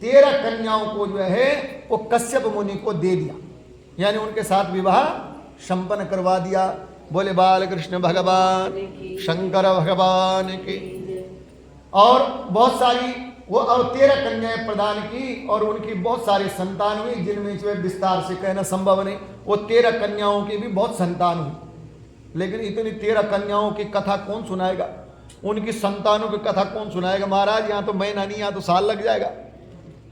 13 कन्याओं को जो है वो कश्यप मुनि को दे दिया, यानी उनके साथ विवाह संपन्न करवा दिया। बोले बाल कृष्ण भगवान शंकर भगवान की। और बहुत सारी वो और 13 कन्याएं प्रदान की और उनकी बहुत सारी संतान हुई, जिनमें से विस्तार से कहना संभव नहीं। वो 13 कन्याओं की भी बहुत संतान हुई, लेकिन इतनी 13 कन्याओं की कथा कौन सुनाएगा, उनकी संतानों की कथा कौन सुनाएगा महाराज। यहाँ तो महीना नहीं, यहाँ तो साल लग जाएगा,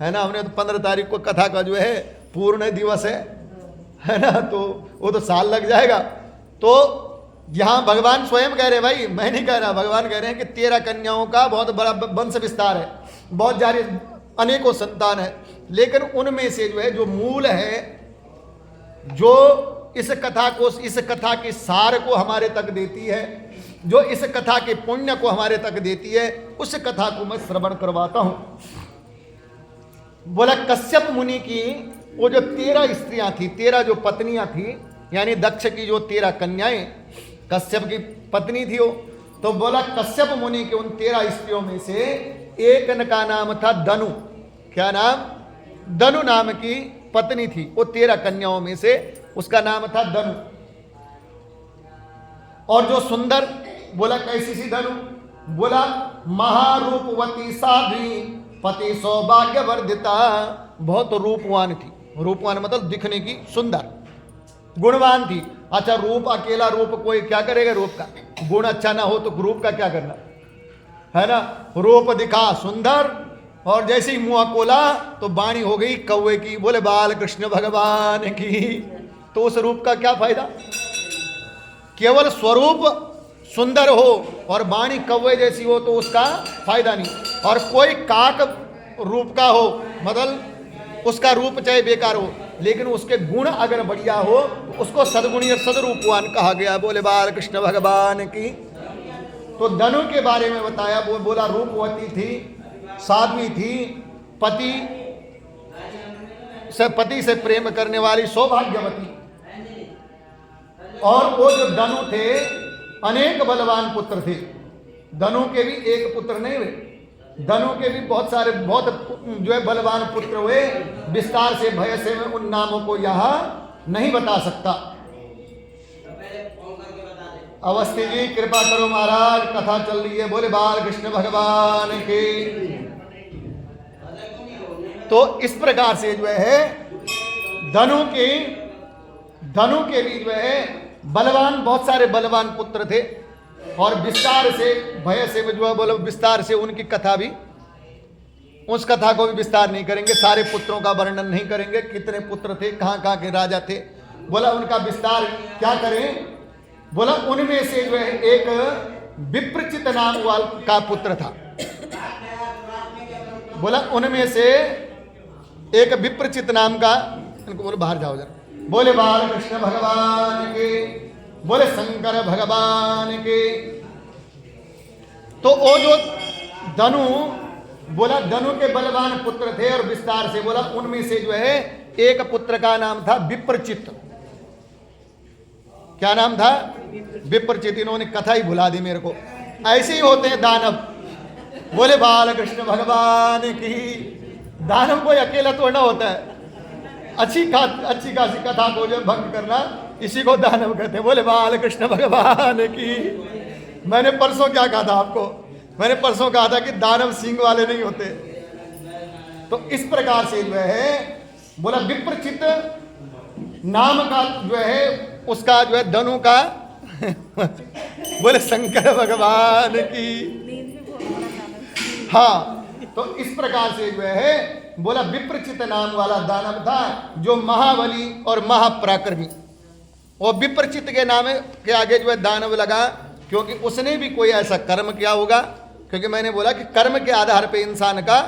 है ना। हमने तो 15 तारीख को कथा का जो है पूर्ण दिवस है ना, तो वो तो साल लग जाएगा। तो यहाँ भगवान स्वयं कह रहे हैं, भाई मैं नहीं कह रहा, भगवान कह रहे हैं कि 13 कन्याओं का बहुत बड़ा वंश विस्तार है, बहुत सारे अनेकों संतान है, लेकिन उनमें से जो है जो मूल है, जो इस कथा के सार को हमारे तक देती है, जो इस कथा के पुण्य को हमारे तक देती है, उस कथा को मैं श्रवण करवाता हूं। बोला कश्यप मुनि की वो जो 13 स्त्रियां थी, 13 जो पत्नियां थी, यानी दक्ष की जो 13 कन्याएं कश्यप की पत्नी थी वो, तो बोला कश्यप मुनि के उन 13 स्त्रियों में से एक का नाम था दनु। क्या नाम? दनु नाम की पत्नी थी, वो 13 कन्याओं में से उसका नाम था दनु। और जो सुंदर, बोला कैसी सी दनु? बोला महारूपवती साध्वी पति सौभाग्य वर्धिता, बहुत रूपवान थी। रूपवान मतलब दिखने की सुंदर, गुणवान थी। अच्छा, रूप अकेला रूप कोई क्या करेगा, रूप का गुण अच्छा ना हो तो रूप का क्या करना, है ना। रूप दिखा सुंदर और जैसे ही मुंह खोला तो वाणी हो गई कौवे की, बोले बाल कृष्ण भगवान की। तो उस रूप का क्या फायदा, केवल स्वरूप सुंदर हो और वाणी कौवे जैसी हो तो उसका फायदा नहीं। और कोई काक रूप का हो, मतलब उसका रूप चाहे बेकार हो, लेकिन उसके गुण अगर बढ़िया हो तो उसको सदगुणी और सदरूपवान कहा गया। बोले बाल कृष्ण भगवान की। तो दनु के बारे में बताया, वो बोला रूपवती थी, साध्वी थी, पति से प्रेम करने वाली, सौभाग्यवती। और वो जो दनु थे अनेक बलवान पुत्र थे। दनु के भी एक पुत्र नहीं हुए, दनु के भी बहुत सारे बहुत जो है बलवान पुत्र हुए। विस्तार से भय से मैं उन नामों को यहाँ नहीं बता सकता। अवस्थी जी कृपा करो महाराज, कथा चल रही है। बोले बाल कृष्ण भगवान की। तो इस प्रकार से जो है धनु के भी जो है बलवान, बहुत सारे बलवान पुत्र थे। और विस्तार से भय से जो है बोलो, विस्तार से उनकी कथा भी, उस कथा को भी विस्तार नहीं करेंगे, सारे पुत्रों का वर्णन नहीं करेंगे, कितने पुत्र थे, कहाँ कहाँ के राजा थे। बोला उनका विस्तार क्या करें। बोला उनमें से जो है एक विप्रचित नाम का पुत्र था। बोला उनमें से एक विप्रचित नाम का, इनको बोले बाहर जाओ जरा। बोले बाल कृष्ण भगवान के, बोले शंकर भगवान के। तो वो जो धनु, बोला धनु के बलवान पुत्र थे। और विस्तार से बोला उनमें से जो है एक पुत्र का नाम था विप्रचित। क्या नाम था? विप्रचित। इन्होंने कथा ही भुला दी मेरे को। ऐसे ही होते हैं दानव। बोले बाल कृष्ण भगवान की। दानव कोई अकेला थोड़ा होता है, अच्छी खासी कथा को जो भंग करना, इसी को दानव कहते हैं। बोले बाल कृष्ण भगवान की। मैंने परसों क्या कहा था आपको, मैंने परसों कहा था कि दानव सिंह वाले नहीं होते। तो इस प्रकार से जो है बोला विप्रचित नाम का जो है उसका जो है धनु का बोले शंकर भगवान की। हाँ, तो इस प्रकार से जो है बोला विप्रचित नाम वाला दानव था, जो महाबली और महापराक्रमी। और विप्रचित के नाम के आगे जो है दानव लगा, क्योंकि उसने भी कोई ऐसा कर्म किया होगा। क्योंकि मैंने बोला कि कर्म के आधार पे इंसान का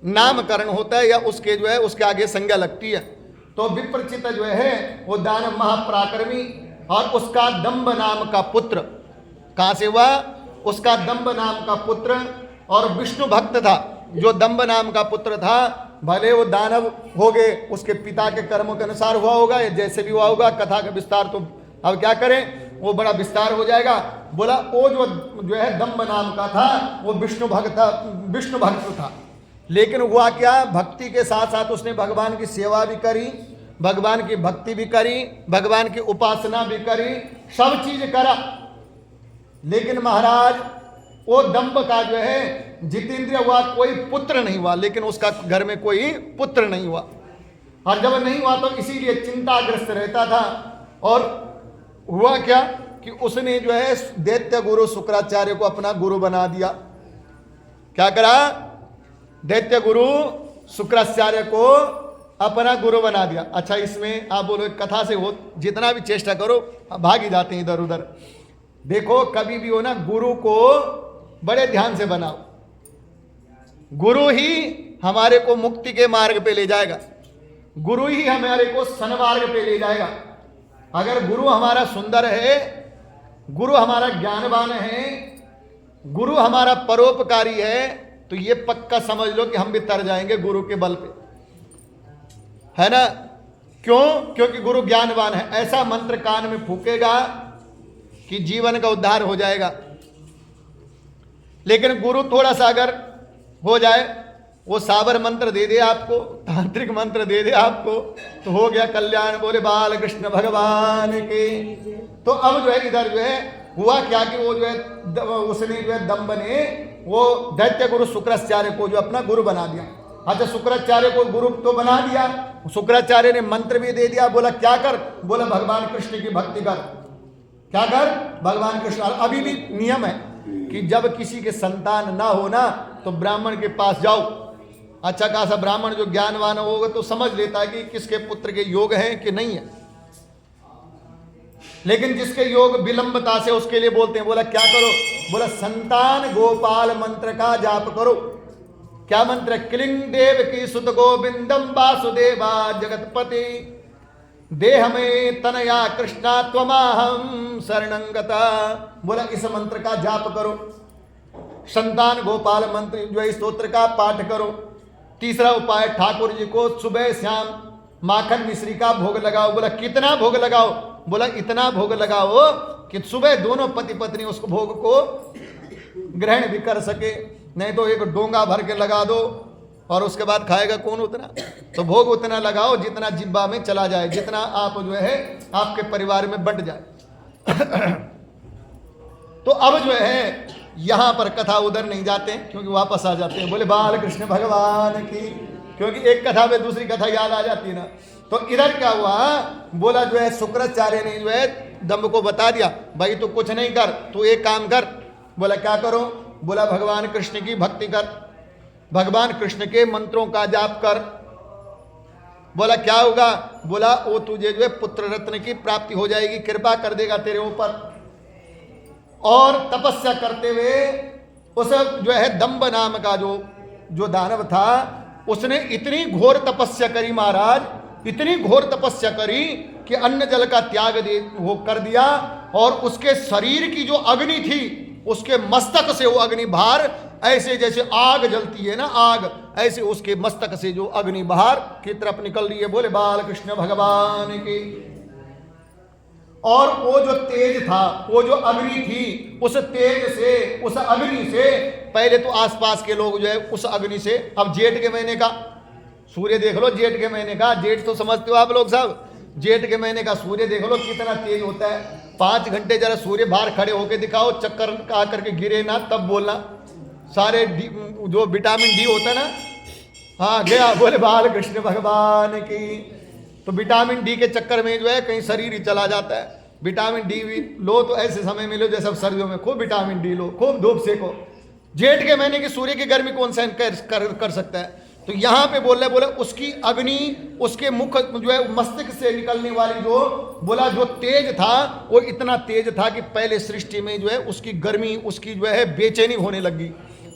नामकरण होता है, या उसके जो है उसके आगे संज्ञा लगती है। तो विप्रचित जो है वो दानव महापराक्रमी, और उसका दंभ नाम का पुत्र, कहाँ से हुआ? उसका दंभ नाम का पुत्र, और विष्णु भक्त था। जो दंभ नाम का पुत्र था, भले वो दानव हो गए, उसके पिता के कर्मों के अनुसार हुआ होगा, या जैसे भी हुआ होगा। कथा का विस्तार तो अब क्या करें, वो बड़ा विस्तार हो जाएगा। बोला वो जो है दंभ नाम का था, वो विष्णु भक्त था। लेकिन हुआ क्या, भक्ति के साथ साथ उसने भगवान की सेवा भी करी, भगवान की भक्ति भी करी, भगवान की उपासना भी करी, सब चीज करा, लेकिन महाराज वो दंभ का जो है जितेंद्रिय हुआ, कोई पुत्र नहीं हुआ, लेकिन उसका घर में कोई पुत्र नहीं हुआ। और जब नहीं हुआ तो इसीलिए चिंताग्रस्त रहता था। और हुआ क्या कि उसने जो है दैत्य गुरु शुक्राचार्य को अपना गुरु बना दिया। क्या करा? दैत्य गुरु शुक्राचार्य को अपना गुरु बना दिया। अच्छा, इसमें आप बोलो कथा से हो जितना भी चेष्टा करो भाग ही जाते हैं इधर उधर। देखो कभी भी हो ना, गुरु को बड़े ध्यान से बनाओ। गुरु ही हमारे को मुक्ति के मार्ग पे ले जाएगा, गुरु ही हमारे को सन्मार्ग पे ले जाएगा। अगर गुरु हमारा सुंदर है, गुरु हमारा ज्ञानवान है, गुरु हमारा परोपकारी है, तो ये पक्का समझ लो कि हम भी तर जाएंगे गुरु के बल पे, है ना? क्यों? क्योंकि गुरु ज्ञानवान है। ऐसा मंत्र कान में फूकेगा कि जीवन का उद्धार हो जाएगा। लेकिन गुरु थोड़ा सा अगर हो जाए, वो साबर मंत्र दे दे आपको, तांत्रिक मंत्र दे दे आपको, तो हो गया कल्याण। बोले बाल कृष्ण भगवान के। तो अब जो है इधर जो है हुआ क्या कि वो जो है उसने जो है दंभ ने वो दैत्य गुरु शुक्राचार्य को जो अपना गुरु बना दिया। अच्छा, शुक्राचार्य को गुरु तो बना दिया, शुक्राचार्य ने मंत्र भी दे दिया। बोला क्या कर? बोला भगवान कृष्ण की भक्ति कर। क्या कर? भगवान कृष्ण। अभी भी नियम है कि जब किसी के संतान ना हो ना, तो ब्राह्मण के पास जाओ। अच्छा खासा ब्राह्मण जो ज्ञानवान होगा तो समझ लेता है कि किसके पुत्र के योग हैं कि नहीं है। लेकिन जिसके योग विलंबता से, उसके लिए बोलते हैं। बोला क्या करो? बोला संतान गोपाल मंत्र का जाप करो। क्या मंत्र? क्लिंग देव की सुत गोविंदम वासुदेवा जगतपति देह में तनया कृष्णा त्वमाहम शरणंगता। बोला इस मंत्र का जाप करो, संतान गोपाल मंत्र जो स्तोत्र का पाठ करो। तीसरा उपाय, ठाकुर जी को सुबह शाम माखन मिश्री का भोग लगाओ। बोला कितना भोग लगाओ? बोला इतना भोग लगाओ कि सुबह दोनों पति पत्नी उस भोग को ग्रहण भी कर सके। नहीं तो एक डोंगा भर के लगा दो और उसके बाद खाएगा कौन उतना? तो भोग उतना लगाओ जितना जिब्बा में चला जाए, जितना आप जो है आपके परिवार में बंट जाए। तो अब जो है यहां पर कथा उधर नहीं जाते हैं, क्योंकि वापस आ जाते हैं। बोले बाल कृष्ण भगवान की। क्योंकि एक कथा में दूसरी कथा याद आ जाती है ना। तो इधर क्या हुआ? बोला जो है शुक्राचार्य ने जो है दंभ को बता दिया, भाई तू कुछ नहीं कर, तू एक काम कर। बोला क्या करो? बोला भगवान कृष्ण की भक्ति कर, भगवान कृष्ण के मंत्रों का जाप कर। बोला क्या होगा? बोला वो तुझे जो है पुत्र रत्न की प्राप्ति हो जाएगी, कृपा कर देगा तेरे ऊपर। और तपस्या करते हुए उस जो है दंभ नाम का जो दानव था, उसने इतनी घोर तपस्या करी महाराज, इतनी घोर तपस्या करी कि अन्न जल का त्याग वो कर दिया। और उसके शरीर की जो अग्नि थी, उसके मस्तक से वो अग्नि बाहर, ऐसे जैसे आग जलती है ना आग, ऐसे उसके मस्तक से जो अग्नि बाहर की तरफ निकल रही है। बोले बाल कृष्ण भगवान की। और वो जो तेज था, वो जो अग्नि थी, उस तेज से, उस अग्नि से पहले तो आसपास के लोग जो है उस अग्नि से, अब जेठ के महीने का सूर्य देख लो, जेठ के महीने का, जेठ तो समझते हो आप लोग सब, जेठ के महीने का सूर्य देख लो कितना तेज होता है। 5 घंटे जरा सूर्य बाहर खड़े होके दिखाओ, चक्कर आ करके गिरे ना, तब बोलना। सारे जो विटामिन डी होता है ना, हाँ गया। बोले बाल कृष्ण भगवान की। तो विटामिन डी के चक्कर में जो है कहीं शरीर ही चला जाता है। विटामिन डी भी लो तो ऐसे समय में लो जैसे अब सर्दियों में खूब विटामिन डी लो, खूब धूप सेको। जेठ के महीने की सूर्य की गर्मी कौन सहन कर सकता है? तो यहाँ पे बोल रहे, बोले उसकी अग्नि, उसके मुख जो है मस्तिष्क से निकलने वाली जो बोला जो तेज था, वो इतना तेज था कि पहले सृष्टि में जो है उसकी गर्मी, उसकी जो है बेचैनी होने लगी।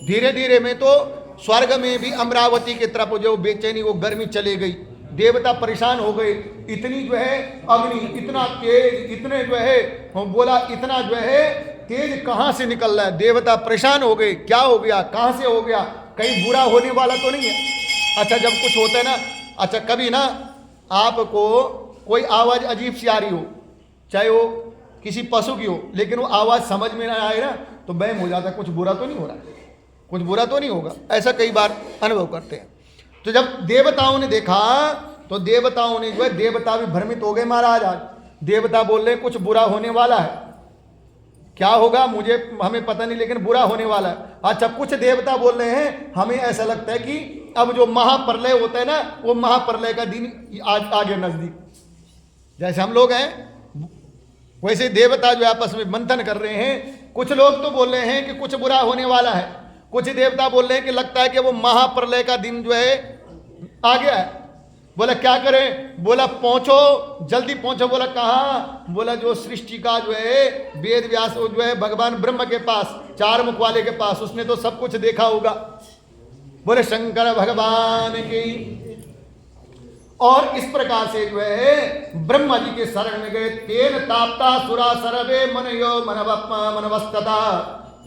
धीरे धीरे में तो स्वर्ग में भी अमरावती की तरफ जो बेचैनी, वो गर्मी चली गई, देवता परेशान हो गए। इतनी जो है अग्नि, इतना तेज, इतने जो है बोला इतना जो है तेज कहाँ से निकल रहा है? देवता परेशान हो गए, क्या हो गया, कहाँ से हो गया, कहीं बुरा होने वाला तो नहीं है? अच्छा जब कुछ होता है ना, अच्छा कभी ना आपको कोई आवाज़ अजीब सी आ रही हो, चाहे वो किसी पशु की हो, लेकिन वो आवाज़ समझ में ना आए ना, तो वहम हो जाता है कुछ बुरा तो नहीं हो रहा, कुछ बुरा तो नहीं होगा। ऐसा कई बार अनुभव करते हैं। तो जब देवताओं ने देखा तो देवताओं ने जो है, देवता भी भ्रमित हो गए महाराज। आज देवता बोल रहे कुछ बुरा होने वाला है, क्या होगा मुझे हमें पता नहीं, लेकिन बुरा होने वाला है। अच्छा, कुछ देवता बोल रहे हैं हमें ऐसा लगता है कि अब जो महाप्रलय होता है ना, वो महाप्रलय का दिन आगे नजदीक। जैसे हम लोग हैं वैसे देवता जो आपस में मंथन कर रहे हैं। कुछ लोग तो बोल रहे हैं कि कुछ बुरा होने वाला है, कुछ देवता बोल रहे हैं कि लगता है कि वो महाप्रलय का दिन जो है आ गया है। बोला क्या करें? बोला पहुंचो, जल्दी पहुंचो। बोला कहाँ? बोला जो सृष्टि का जो है वेद व्यास जो है भगवान ब्रह्म के पास, चार मुख वाले के पास, उसने तो सब कुछ देखा होगा। बोले शंकर भगवान की। और इस प्रकार से जो है ब्रह्मा जी के शरण में गए। तेन ताप्ता सुरा सर्वे मनयो मनवस्तता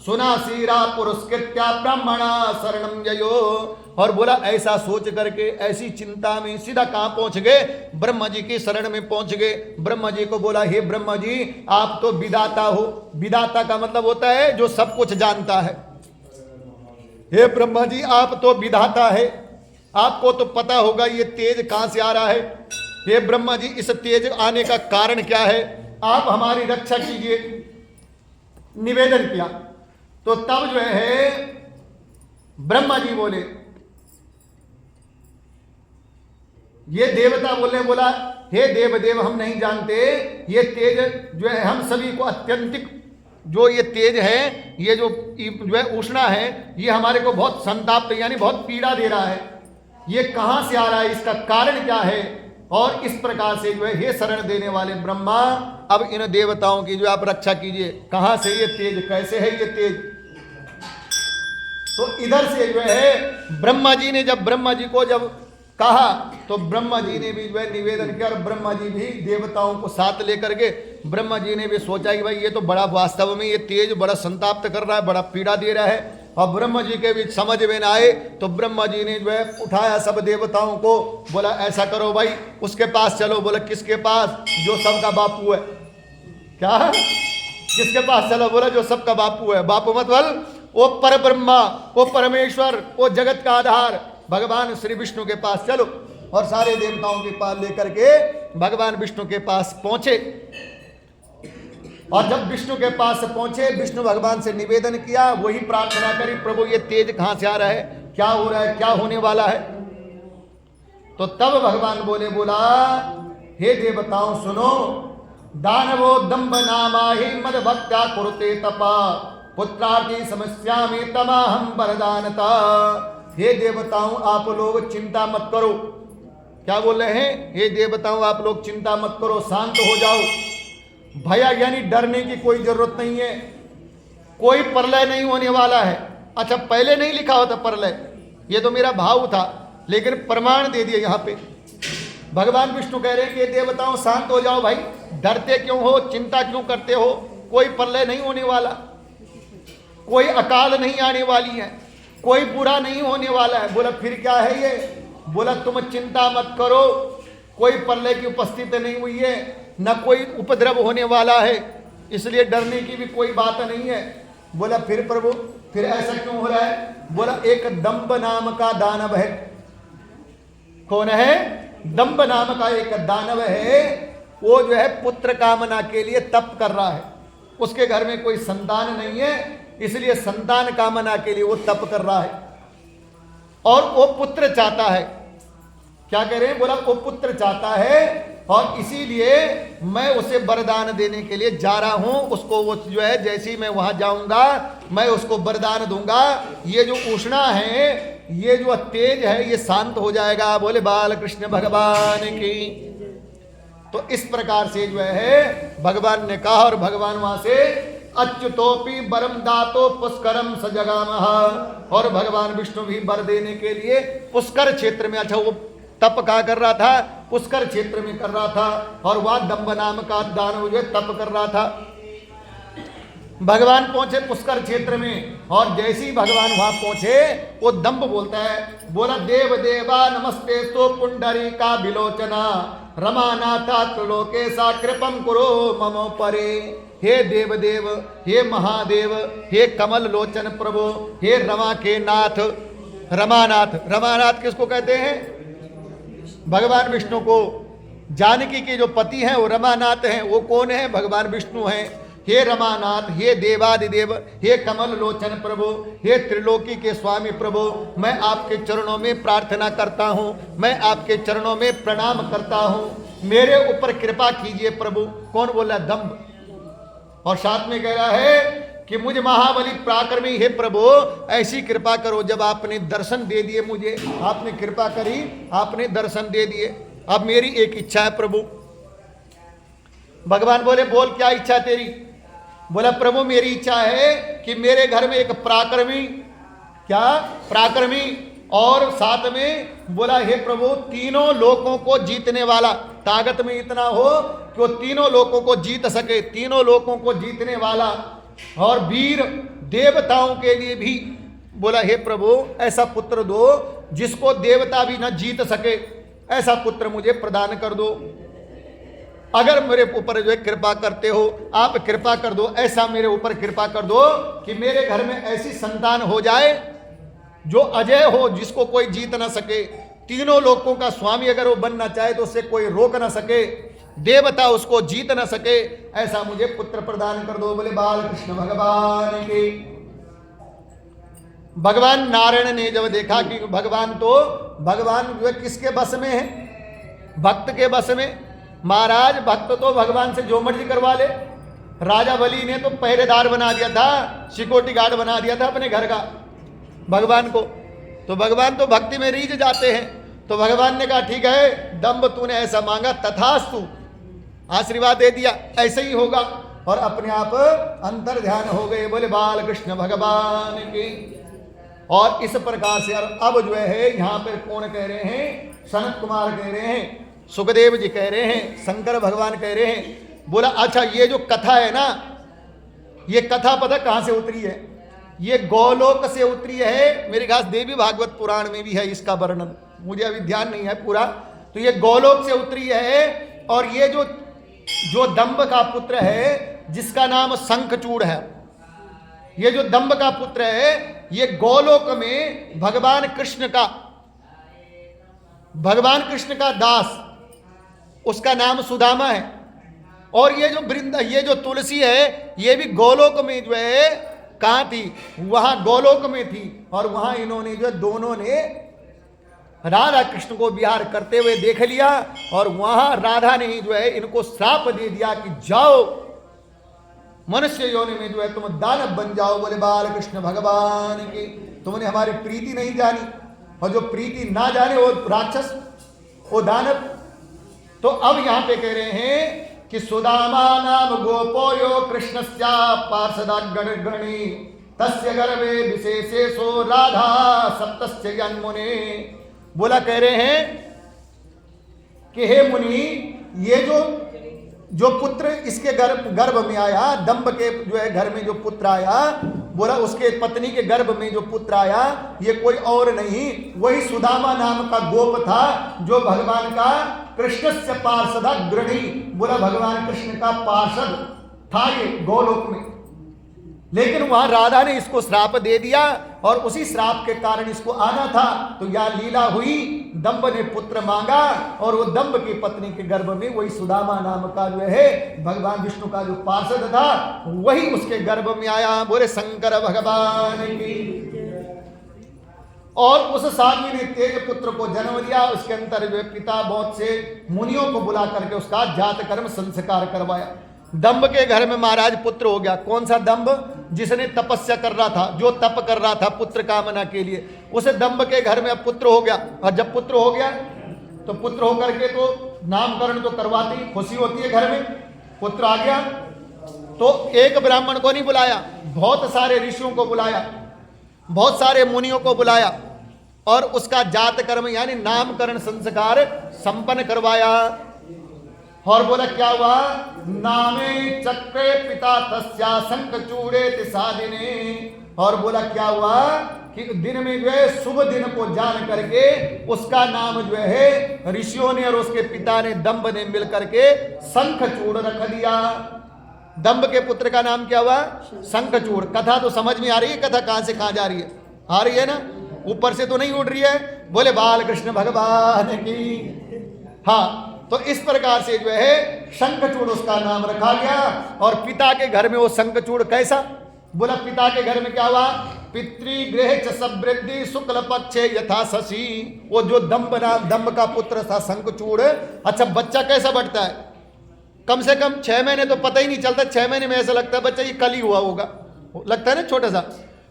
सुना सीरा पुरस्कृत्या ब्राह्मणा शरणम जयो। और बोला ऐसा सोच करके ऐसी चिंता में सीधा कहां पहुंच गए? ब्रह्मा जी के शरण में पहुंच गए। ब्रह्मा जी को बोला हे ब्रह्मा जी, आप तो विधाता हो। विधाता का मतलब होता है जो सब कुछ जानता है। हे ब्रह्मा जी, आप तो विधाता है, आपको तो पता होगा ये तेज कहां से आ रहा है। हे ब्रह्मा जी, इस तेज आने का कारण क्या है? आप हमारी रक्षा कीजिए। निवेदन किया तो तब जो है ब्रह्मा जी बोले, ये देवता बोले, बोला हे देवदेव, हम नहीं जानते ये तेज जो है हम सभी को अत्यंतिक जो ये तेज है, ये जो है उष्णा है, ये हमारे को बहुत संताप यानी बहुत पीड़ा दे रहा है। ये कहां से आ रहा है, इसका कारण क्या है? और इस प्रकार से जो है हे शरण देने वाले ब्रह्मा, अब इन देवताओं की जो आप रक्षा कीजिए। कहां से ये तेज, कैसे है ये तेज? तो इधर से जो है ब्रह्मा जी ने जब ब्रह्मा जी को जब कहा तो ब्रह्मा जी ने भी जो है निवेदन किया। और ब्रह्मा जी भी देवताओं को साथ लेकर के ब्रह्मा जी ने भी सोचा कि भाई ये तो बड़ा वास्तव में ये तेज बड़ा संताप्त कर रहा है, बड़ा पीड़ा दे रहा है। और ब्रह्मा जी के भी समझ में न आए तो ब्रह्मा जी ने जो है उठाया सब देवताओं को, बोला ऐसा करो भाई उसके पास चलो। बोला किसके पास? जो सबका बापू है। क्या? किसके पास चलो? बोला जो सबका बापू है। बापू मतलब वो पर ब्रह्मा, वो परमेश्वर, वो जगत का आधार भगवान श्री विष्णु के पास चलो। और सारे देवताओं के पास लेकर के भगवान विष्णु के पास पहुंचे। और जब विष्णु के पास पहुंचे, विष्णु भगवान से निवेदन किया, वही प्रार्थना करी, प्रभु ये तेज कहां से आ रहा है, क्या हो रहा है, क्या होने वाला है? तो तब भगवान बोले, बोला हे देवताओं सुनो, दानवो दंभ नामाहि मद भक्त्या कुरुते तपा पुत्रार्थे समस्या में तमाहम वरदानता। हे देवताओं आप लोग चिंता मत करो। क्या बोल रहे हैं? हे देवताओं आप लोग चिंता मत करो, शांत हो जाओ। भया यानी डरने की कोई जरूरत नहीं है, कोई प्रलय नहीं होने वाला है। अच्छा पहले नहीं लिखा होता प्रलय, ये तो मेरा भाव था, लेकिन प्रमाण दे दिए यहाँ पे। भगवान विष्णु कह रहे हैं कि देवताओं शांत हो जाओ भाई, डरते क्यों हो, चिंता क्यों करते हो, कोई प्रलय नहीं होने वाला, कोई अकाल नहीं आने वाली है, कोई बुरा नहीं होने वाला है। बोला फिर क्या है ये? बोला तुम चिंता मत करो, कोई प्रलय की उपस्थिति नहीं हुई है, न कोई उपद्रव होने वाला है, इसलिए डरने की भी कोई बात नहीं है। बोला फिर प्रभु फिर ऐसा क्यों हो रहा है? बोला एक दंभ नाम का दानव है। कौन है? दंभ नाम का एक दानव है, वो जो है पुत्र कामना के लिए तप कर रहा है। उसके घर में कोई संतान नहीं है, इसलिए संतान कामना के लिए वो तप कर रहा है और वो पुत्र चाहता है। क्या कह रहे हैं? बोला वो पुत्र चाहता है और इसीलिए मैं उसे वरदान देने के लिए जा रहा हूं। उसको वो जो है जैसे ही मैं वहां जाऊंगा मैं उसको वरदान दूंगा, ये जो उष्णा है, ये जो तेज है, ये शांत हो जाएगा। बोले बाल कृष्ण भगवान की। तो इस प्रकार से जो है भगवान ने कहा और भगवान वहां से अच्युतोपि वरम दातो पुष्करम सजगामः। और भगवान विष्णु भी वर देने के लिए पुष्कर क्षेत्र में, अच्छा वो तप कहाँ कर रहा था? पुष्कर क्षेत्र में कर रहा था। और वह दंभ नाम का दानव जो तप कर रहा था। भगवान पहुंचे पुष्कर क्षेत्र में और जैसे ही भगवान वहां पहुंचे वो दंभ बोलता है, बोला देव देवा नमस्ते तो पुंडरी का विलोचना रमानाथा त्रिलोके सा कृपम कुरो ममो परे। हे देव देव, हे महादेव, हे कमल लोचन प्रभु, हे रमा के नाथ, रमानाथ। रमानाथ किसको कहते हैं? भगवान विष्णु को जानकी के जो पति हैं वो रमानाथ हैं। वो कौन है? भगवान विष्णु हैं। हे रमानाथ, हे देवादिदेव, हे कमल लोचन प्रभु, हे त्रिलोकी के स्वामी प्रभु, मैं आपके चरणों में प्रार्थना करता हूँ, मैं आपके चरणों में प्रणाम करता हूँ, मेरे ऊपर कृपा कीजिए प्रभु। कौन बोला? दंभ। और साथ में कह रहा है कि मुझे महाबली पराक्रमी हे प्रभु ऐसी कृपा करो। जब आपने दर्शन दे दिए मुझे, आपने कृपा करी, आपने दर्शन दे दिए, अब मेरी एक इच्छा है प्रभु। भगवान बोले बोल क्या इच्छा तेरी? बोला प्रभु मेरी इच्छा है कि मेरे घर में एक पराक्रमी, क्या पराक्रमी, और साथ में बोला हे प्रभु तीनों लोकों को जीतने वाला, ताकत में इतना हो कि वो तीनों लोकों को जीत सके, तीनों लोकों को जीतने वाला, और वीर देवताओं के लिए भी। बोला हे प्रभु ऐसा पुत्र दो जिसको देवता भी न जीत सके, ऐसा पुत्र मुझे प्रदान कर दो। अगर मेरे ऊपर जो है कृपा करते हो, आप कृपा कर दो, ऐसा मेरे ऊपर कृपा कर दो कि मेरे घर में ऐसी संतान हो जाए जो अजय हो, जिसको कोई जीत ना सके। तीनों लोकों का स्वामी अगर वो बनना चाहे तो उसे कोई रोक ना सके, देवता उसको जीत ना सके, ऐसा मुझे पुत्र प्रदान कर दो। बोले बाल कृष्ण भगवान की। भगवान नारायण ने जब देखा कि भगवान जो है किसके बस में है? भक्त के बस में। महाराज भक्त तो भगवान से जो मर्जी करवा ले। राजा बलि ने तो पहरेदार बना दिया था, सिक्योरिटी गार्ड बना दिया था अपने घर का भगवान को। तो भगवान तो भक्ति में रीझ जाते हैं। तो भगवान ने कहा ठीक है दंभ तूने ऐसा मांगा, तथास्तु, आशीर्वाद दे दिया, ऐसे ही होगा। और अपने आप अंतर ध्यान हो गए। बोले बाल कृष्ण भगवान की। और इस प्रकार से अब जो है यहाँ पर कौन कह रहे हैं? सनत कुमार कह रहे हैं, सुखदेव जी कह रहे हैं, शंकर भगवान कह रहे हैं। बोला अच्छा ये जो कथा है ना, ये कथा पता कहाँ से उतरी है? ये गोलोक से उतरी है। मेरे ख्याल देवी भागवत पुराण में भी है इसका वर्णन, मुझे अभी ध्यान नहीं है पूरा। तो ये गोलोक से उतरी है। और ये जो दंभ का पुत्र है जिसका नाम शंखचूड़ है, ये जो दंभ का पुत्र है ये गोलोक में भगवान कृष्ण का दास, उसका नाम सुदामा है। और ये जो तुलसी है ये भी गोलोक में जो है कहाँ थी? वहां गोलोक में थी। और वहां इन्होंने जो दोनों ने राधा कृष्ण को विहार करते हुए देख लिया। और वहां राधा ने जो है इनको श्राप दे दिया कि जाओ मनुष्य योनि में जो है तुम दानव बन जाओ। बोले बाल कृष्ण भगवान की। तुमने हमारी प्रीति नहीं जानी, और जो प्रीति ना जाने वो राक्षस, वो दानव। तो अब यहां पे कह रहे हैं कि सुदामा नाम गोपोयो कृष्णस्या पार्षदागणी तस्य गर्भे विशेषेशो राधा सप्तस्य जन्मुने। बोला कह रहे हैं कि हे मुनि ये जो पुत्र इसके गर्भ में आया, दंभ के जो है घर में जो पुत्र आया, बोला उसके पत्नी के गर्भ में जो पुत्र आया ये कोई और नहीं वही सुदामा नाम का गोप था, जो भगवान का कृष्ण से पार्षदाग्रणी, बोला भगवान कृष्ण का पार्षद था ये गोलोक में। लेकिन वहां राधा ने इसको श्राप दे दिया और उसी श्राप के कारण इसको आना था। तो यह लीला हुई, दंभ ने पुत्र मांगा और वो दंभ की पत्नी के गर्भ में वही सुदामा नाम का जो है भगवान विष्णु का जो पार्षद था वही उसके गर्भ में आया। बोले शंकर भगवान की। और उस साध्वी ने तेज पुत्र को जन्म दिया। उसके अंतर जो पिता बहुत से मुनियों को बुला करके उसका जात कर्म संस्कार करवाया। दंभ के घर में महाराज पुत्र हो गया। कौन सा दंभ? जिसने तपस्या कर रहा था, जो तप कर रहा था पुत्र कामना के लिए, उसे दंभ के घर में अब पुत्र हो गया। और जब पुत्र हो गया तो पुत्र होकर के तो नामकरण तो करवाती, खुशी होती है घर में। पुत्र आ गया तो एक ब्राह्मण को नहीं बुलाया, बहुत सारे ऋषियों को बुलाया, बहुत सारे मुनियों को बुलाया और उसका जात कर्म यानी नामकरण संस्कार संपन्न करवाया। और बोला क्या हुआ? नामे चक्रे पिता तस्या शंखचूड़े तिसादिने। और बोला क्या हुआ कि दिन में जो है शुभ दिन को जान करके उसका नाम जो है ऋषियों ने और उसके पिता ने दंभ ने मिल करके शंखचूड़ रख दिया। दंभ के पुत्र का नाम क्या हुआ? शंखचूड़। कथा तो समझ में आ रही है? कथा कहां से कहां जा रही है? आ रही है ना? ऊपर से तो नहीं उड़ रही है। बोले बाल कृष्ण भगवान की। हाँ, तो इस प्रकार से जो है शंखचूड़ उसका नाम रखा गया। और पिता के घर में वो शंखचूड़ कैसा? बोला पिता के घर में क्या हुआ? पितृगृह च समृद्धि शुक्ल पक्षे यथा शशि। वो जो दंभ का पुत्र था शंखचूड़। अच्छा, बच्चा कैसा बढ़ता है? कम से कम 6 महीने तो पता ही नहीं चलता। 6 महीने में ऐसा लगता है बच्चा ये कल ही हुआ होगा, लगता है ना छोटा सा।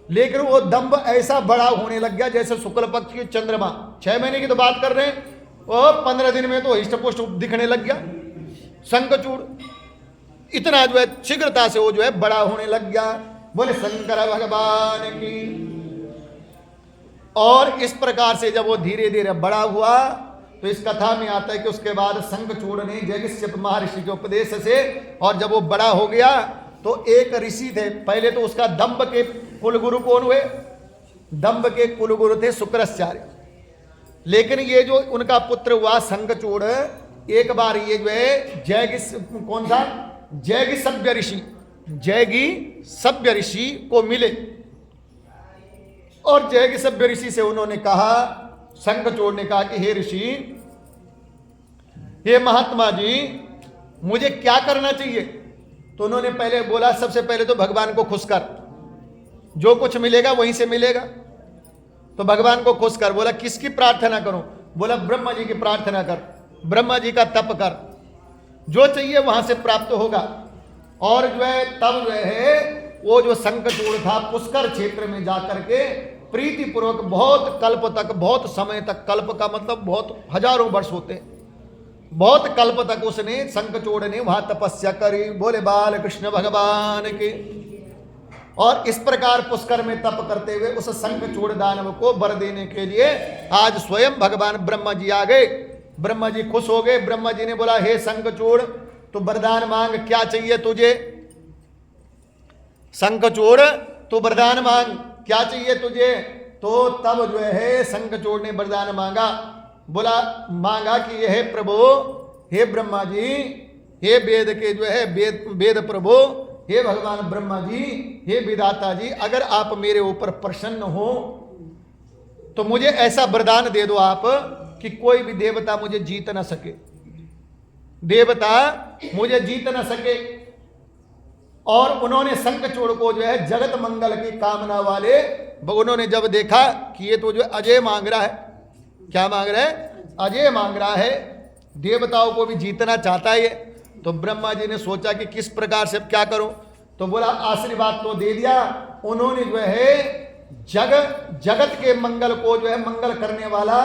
लेकिन वो दंभ ऐसा बड़ा होने लग गया जैसे शुक्ल पक्ष की चंद्रमा। 6 महीने की तो बात कर रहे हैं, और 15 दिन में तो हिष्टपुष्ट दिखने लग गया शंखचूड़। इतना जो है शीघ्रता से वो जो है बड़ा होने लग गया। बोले शंकर भगवान की। और इस प्रकार से जब वो धीरे धीरे बड़ा हुआ तो इस कथा में आता है कि उसके बाद शंखचूड़ ने जैगस्यप महर्षि के उपदेश से, और जब वो बड़ा हो गया तो एक ऋषि थे। पहले तो उसका दंभ के कुलगुरु कौन हुए? दंभ के कुलगुरु थे शुक्राचार्य। लेकिन ये जो उनका पुत्र हुआ शंखचूड़, एक बार ये जो है कौन था? जैगसभ्य ऋषि, जैगसभ्य ऋषि को मिले। और जैगसभ्य ऋषि से उन्होंने कहा, शंखचूड़ ने कहा कि हे ऋषि, हे महात्मा जी, मुझे क्या करना चाहिए? तो उन्होंने पहले बोला, सबसे पहले तो भगवान को खुश कर, जो कुछ मिलेगा वहीं से मिलेगा, तो भगवान को खुश कर। बोला किसकी प्रार्थना करूं? बोला ब्रह्मा जी की प्रार्थना कर, ब्रह्मा जी का तप कर, जो चाहिए वहां से प्राप्त होगा। और जो है तब जो है वो जो शंखचूड़ था पुष्कर क्षेत्र में जाकर के प्रीति पूर्वक बहुत कल्प तक, बहुत समय तक, कल्प का मतलब बहुत हजारों वर्ष होते हैं, बहुत कल्प तक उसने शंखचूड़ ने वहां तपस्या करी। बोले बाल कृष्ण भगवान की। और इस प्रकार पुष्कर में तप करते हुए उस शंखचूड़ दानव को वर देने के लिए आज स्वयं भगवान ब्रह्मा जी आ गए। ब्रह्मा जी खुश हो गए। ब्रह्मा जी ने बोला, हे शंखचूड़, तू वरदान मांग, क्या चाहिए तुझे? शंखचूड़, तू वरदान मांग, क्या चाहिए तुझे? तो तब जो है शंखचूड़ ने वरदान मांगा। बोला, मांगा कि हे प्रभु, हे ब्रह्मा जी, हे वेद के जो है वेद प्रभु, हे भगवान ब्रह्मा जी, हे विधाता जी, अगर आप मेरे ऊपर प्रसन्न हो तो मुझे ऐसा वरदान दे दो आप कि कोई भी देवता मुझे जीत ना सके, देवता मुझे जीत ना सके। और उन्होंने शंखचूड़ को जो है जगत मंगल की कामना वाले, उन्होंने जब देखा कि ये तो जो अजय मांग रहा है, क्या मांग रहा है? अजय मांग रहा है, देवताओं को भी जीतना चाहता है ये। तो ब्रह्मा जी ने सोचा कि किस प्रकार से क्या करूं? तो बोला आशीर्वाद तो दे दिया। उन्होंने जो है जगत के मंगल को जो है मंगल करने वाला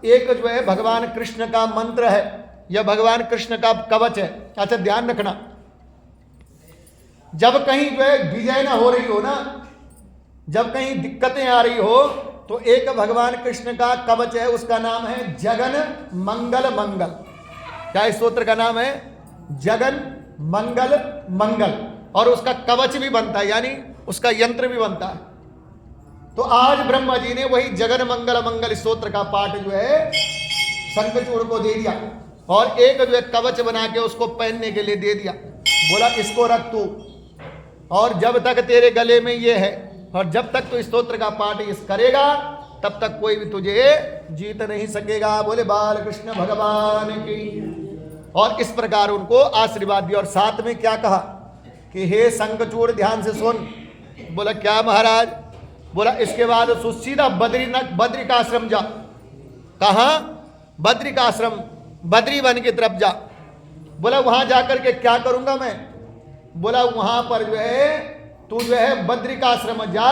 एक जो है भगवान कृष्ण का मंत्र है, यह भगवान कृष्ण का कवच है। अच्छा ध्यान रखना, जब कहीं जो है विजय ना हो रही हो ना, जब कहीं दिक्कतें आ रही हो, तो एक भगवान कृष्ण का कवच है, उसका नाम है जगन मंगल मंगल। क्या इस स्तोत्र का नाम है? जगन मंगल मंगल। और उसका कवच भी बनता है, यानी उसका यंत्र भी बनता है। तो आज ब्रह्मा जी ने वही जगन मंगल मंगल स्तोत्र का पाठ जो है शंखचूड़ को दे दिया, और एक जो है कवच बना के उसको पहनने के लिए दे दिया। बोला इसको रख तू, और जब तक तेरे गले में ये है, और जब तक तू स्तोत्र का पाठ इस करेगा, तब तक कोई भी तुझे जीत नहीं सकेगा। बोले बाल कृष्ण भगवान की। और इस प्रकार उनको आशीर्वाद दिया। और साथ में क्या कहा कि हे शंखचूड़, ध्यान से सुन। बोला क्या महाराज? बोला इसके बाद सीधा बद्री का आश्रम जा। कहा? बद्री का आश्रम, बद्री वन की तरफ जा। बोला वहां जाकर के क्या करूंगा मैं? बोला वहां पर जो है तू जो है बद्री का आश्रम जा,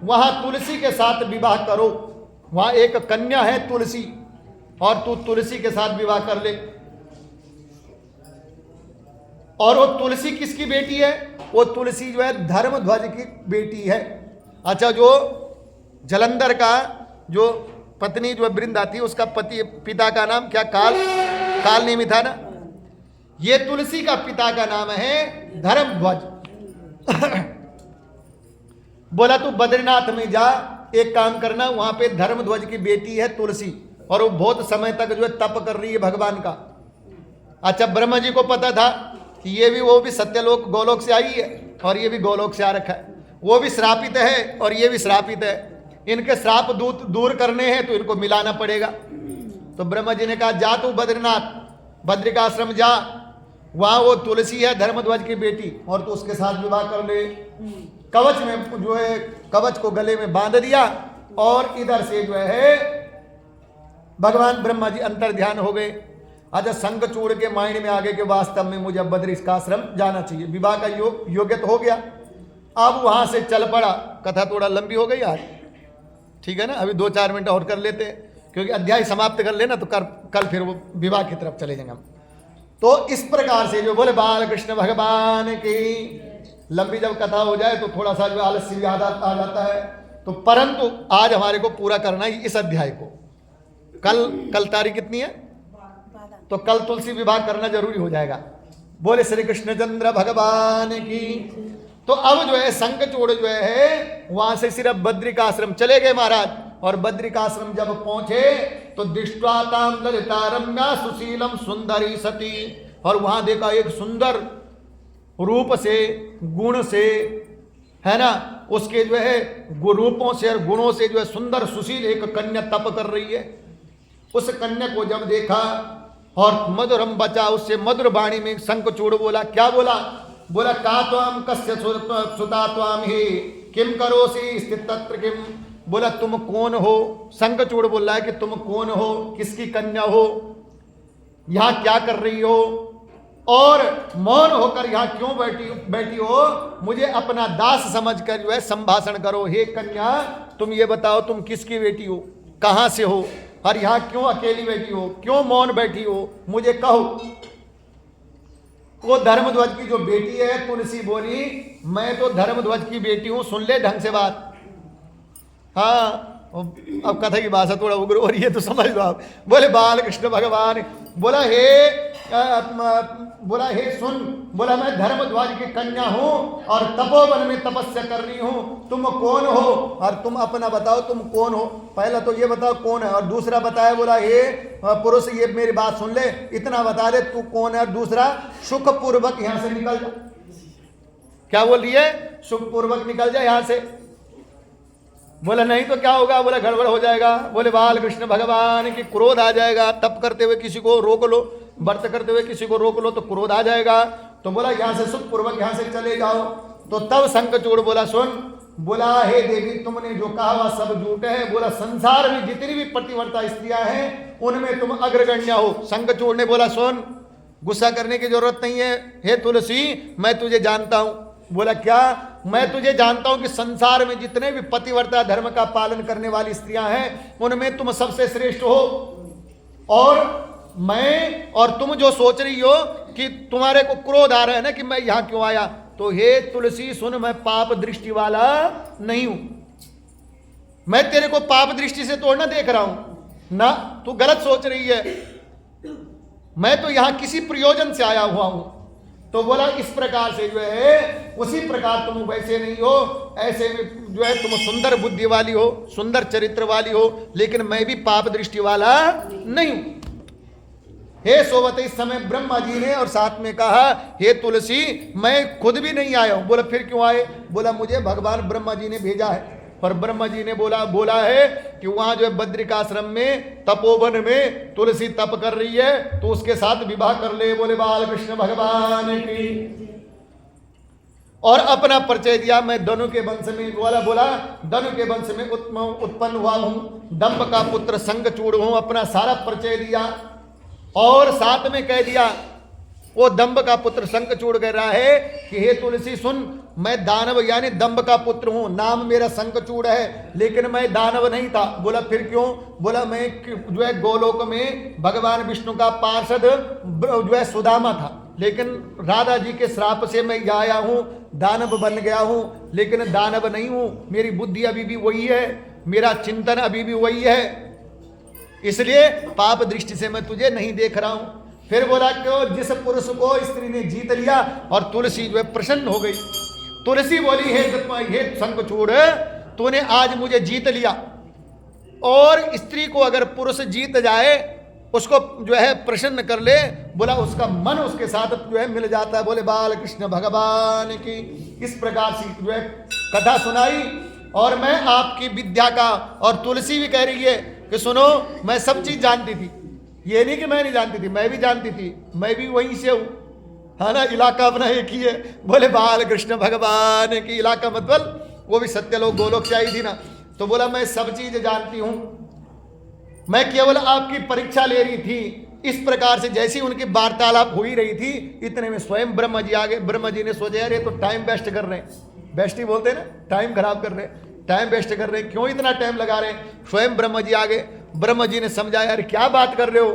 वहां तुलसी के साथ विवाह करो। वहां एक कन्या है तुलसी, और तू तुलसी के साथ विवाह कर ले। और वो तुलसी किसकी बेटी है? वो तुलसी जो है धर्मध्वज की बेटी है। अच्छा, जो जलंधर का जो पत्नी जो वृंदा थी, उसका पिता का नाम क्या काल नेमी था ना? ये तुलसी का पिता का नाम है धर्मध्वज। बोला तू बद्रीनाथ में जा, एक काम करना, वहां पे धर्मध्वज की बेटी है तुलसी, और वो बहुत समय तक जो है तप कर रही है भगवान का। अच्छा, ब्रह्मा जी को पता था कि ये भी वो भी सत्यलोक गोलोक से आई है, और ये भी गोलोक से आ रखा है। वो भी श्रापित है और ये भी श्रापित है। इनके श्राप दूर करने हैं तो इनको मिलाना पड़ेगा। तो ब्रह्मा जी ने कहा जा तू बद्रीनाथ, बद्रिकाश्रम जा, वहां वो तुलसी है धर्मध्वज की बेटी, और तो उसके साथ विवाह कर ले। कवच में जो है कवच को गले में बांध दिया, और इधर से जो है भगवान ब्रह्मा जी अंतर ध्यान हो गए। अच्छा, शंखचूड़ के माइंड में आगे के वास्तव में मुझे बद्रिकाश्रम जाना चाहिए, विवाह का योग्य तो हो गया। अब वहां से चल पड़ा। कथा थोड़ा लंबी हो गई आज, ठीक है ना, अभी 2-4 मिनट और कर लेते हैं, क्योंकि अध्याय समाप्त कर लेना तो कल फिर वो विवाह की तरफ चले जाएंगे हम। तो इस प्रकार से जो बोले बाल कृष्ण भगवान की लंबी जब कथा हो जाए तो थोड़ा सा जो आलस्य भी आ जाता है, तो परंतु आज हमारे को पूरा करना है इस अध्याय को। कल तारीख कितनी है? तो कल तुलसी विवाह करना जरूरी हो जाएगा। बोले श्री कृष्णचंद्र भगवान की। तो अब जो है शंखचूड़ जो है वहां से सिर्फ बद्रिकाश्रम चले गए महाराज, और बद्रिकाश्रम जब पहुंचे तो दृष्ट्वा ताम ललिता रम्या सुशीलम सुंदरी सती, और वहां देखा एक सुंदर रूप से गुण से, है ना, उसके जो है रूपों से और गुणों से जो है सुंदर सुशील एक कन्या तप कर रही है। उस कन्या को जब देखा और मधुरम बचा, उससे मधुर वाणी में शंखचूड़ बोला। क्या बोला? बोला का त्वाम कस्य सुता त्वाम ही किम करोसी स्थितत्र किम। बोला तुम कौन हो? शंखचूड़ बोल रहा है कि तुम कौन हो, किसकी कन्या हो, यहां क्या कर रही हो, और मौन होकर यहां क्यों बैठी हो, मुझे अपना दास समझकर जो है संभाषण करो। हे कन्या, तुम ये बताओ तुम किसकी बेटी हो, कहां से हो, और यहां क्यों अकेली बैठी हो, क्यों मौन बैठी हो, मुझे कहो। वो धर्मध्वज की जो बेटी है तुलसी बोली, मैं तो धर्मध्वज की बेटी हूं, सुन ले ढंग से बात। हाँ, अब कथा की भाषा थोड़ा उग्र हो रही है तो समझ लो आप। बोले बाल कृष्ण भगवान बोला हे सुन, बोला मैं धर्मध्वज की कन्या हूं और तपोवन में तपस्या कर रही हूं, तुम कौन हो, और तुम अपना बताओ तुम कौन हो। पहला तो ये बताओ कौन है, और दूसरा बताया बोला हे पुरुष ये मेरी बात सुन ले, इतना बता दे तू कौन है, और दूसरा सुख पूर्वक यहां से निकल जा। क्या बोल रही है? सुख पूर्वक निकल जा यहां से। बोला नहीं तो क्या होगा? बोला गड़बड़ हो जाएगा। बोले बाल कृष्ण भगवान की क्रोध आ जाएगा, तप करते हुए किसी को रोक लो, व्रत करते हुए किसी को रोक लो तो क्रोध आ जाएगा। तो बोला यहां से सुख पूर्वक यहां से चले जाओ। तो तब शंखचूड़ बोला सुन, बोला हे देवी तुमने जो कहा वह सब झूठ है। बोला संसार में जितनी भी पतिव्रता स्त्रियां हैं उनमें तुम अग्रगण्य हो। शंखचूड़ ने बोला सुन, गुस्सा करने की जरूरत नहीं है, हे तुलसी मैं तुझे जानता हूं। बोला क्या? मैं तुझे जानता हूं कि संसार में जितने भी पतिव्रता धर्म का पालन करने वाली स्त्रियां हैं उनमें तुम सबसे श्रेष्ठ हो, और मैं और तुम जो सोच रही हो कि तुम्हारे को क्रोध आ रहा है ना कि मैं यहां क्यों आया, तो हे तुलसी सुन, मैं पाप दृष्टि वाला नहीं हूं, मैं तेरे को पाप दृष्टि से तो ना देख रहा हूं ना, तू गलत सोच रही है, मैं तो यहां किसी प्रयोजन से आया हुआ हूं। तो बोला इस प्रकार से जो है उसी प्रकार तुम वैसे नहीं हो, ऐसे में जो है तुम सुंदर बुद्धि वाली हो, सुंदर चरित्र वाली हो, लेकिन मैं भी पाप दृष्टि वाला नहीं हूं। हे सोवते, इस समय ब्रह्मा जी ने और साथ में कहा हे तुलसी मैं खुद भी नहीं आया हूं। बोला फिर क्यों आए? बोला मुझे भगवान ब्रह्मा जी ने भेजा है, और ब्रह्मा जी ने बोला है कि वहां जो है बद्रिकाश्रम में तपोवन में तुलसी तप कर रही है तो उसके साथ विवाह कर ले। बोले बाल कृष्ण भगवान की। और अपना परिचय दिया, मैं धनु के वंश में, बोला धनु के वंश में उत्पन्न हुआ हूं, दंभ का पुत्र शंखचूड़ हूं, अपना सारा परिचय दिया। और साथ में कह दिया, वो दंभ का पुत्र शंखचूड़ कह रहा है कि हे तुलसी सुन, मैं दानव यानी दंभ का पुत्र हूं, नाम मेरा शंखचूड़ है, लेकिन मैं दानव नहीं था। बोला फिर क्यों? बोला मैं जो है गोलोक में भगवान विष्णु का पार्षद जो है सुदामा था, लेकिन राधा जी के श्राप से मैं आया हूं, दानव बन गया हूं, लेकिन दानव नहीं हूं, मेरी बुद्धि अभी भी वही है, मेरा चिंतन अभी भी वही है, इसलिए पाप दृष्टि से मैं तुझे नहीं देख रहा हूं। फिर बोला क्यों? जिस पुरुष को स्त्री ने जीत लिया, और तुलसी जो है प्रसन्न हो गई। तुलसी बोली हे शंखचूड़, तूने आज मुझे जीत लिया, और स्त्री को अगर पुरुष जीत जाए उसको जो है प्रसन्न कर ले, बोला उसका मन उसके साथ जो है मिल जाता है। बोले बाल कृष्ण भगवान की। इस प्रकार से जो है कथा सुनाई, और मैं आपकी विद्या का, और तुलसी भी कह रही है कि सुनो मैं सब चीज जानती थी, ये नहीं कि मैं नहीं जानती थी, मैं भी जानती थी, मैं भी वहीं से हूं, है ना, इलाका अपना एक ही है। बोले बाल कृष्ण भगवान की इलाका मतलब वो भी सत्यलोक गोलोक से आई थी ना। तो बोला मैं सब चीज जानती हूं, मैं केवल आपकी परीक्षा ले रही थी। इस प्रकार से जैसी उनकी वार्तालाप हो ही रही थी, इतने में स्वयं ब्रह्म जी आ गए। ब्रह्म जी ने सोचा यार ये तो टाइम वेस्ट कर रहे हैं, वेस्ट बोलते हैं ना, टाइम खराब कर रहे हैं, टाइम वेस्ट कर रहे हैं, क्यों इतना टाइम लगा रहे हैं। स्वयं ब्रह्म जी आ गए। ब्रह्म जी ने समझाया यार क्या बात कर रहे हो,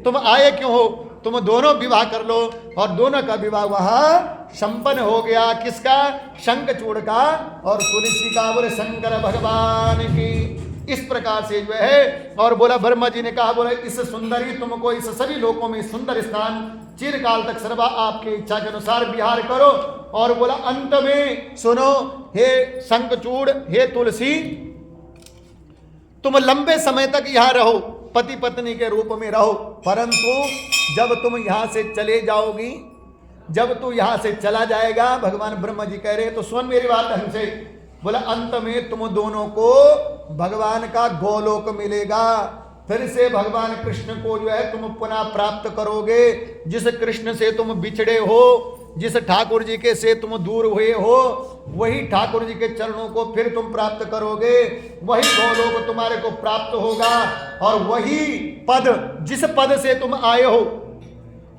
तुम आए क्यों हो, तुम दोनों विवाह कर लो। और दोनों का विवाह वहां संपन्न हो गया। किसका? शंखचूड़ का और तुलसी का। बोले शंकर भगवान की। इस प्रकार से जो है, और बोला ब्रह्मा जी ने कहा, बोला इस सुंदरी तुमको इस सभी लोकों में सुंदर स्थान चिरकाल तक सर्वा आपकी इच्छा के अनुसार विहार करो। और बोला अंत में सुनो, हे शंखचूड़, हे तुलसी, तुम लंबे समय तक यहां रहो, पति पत्नी के रूप में रहो, परंतु जब तुम यहां से चले जाओगी, जब तू यहां से चला जाएगा, भगवान ब्रह्मा जी कह रहे तो सुन मेरी बात ढंग से। बोला अंत में तुम दोनों को भगवान का गोलोक मिलेगा, फिर से भगवान कृष्ण को जो है तुम पुनः प्राप्त करोगे। जिस कृष्ण से तुम बिछड़े हो, जिस ठाकुर जी के से तुम दूर हुए हो, वही ठाकुर जी के चरणों को फिर तुम प्राप्त करोगे, वही गोलोक तुम्हारे को प्राप्त होगा। और वही पद, जिस पद से तुम आए हो,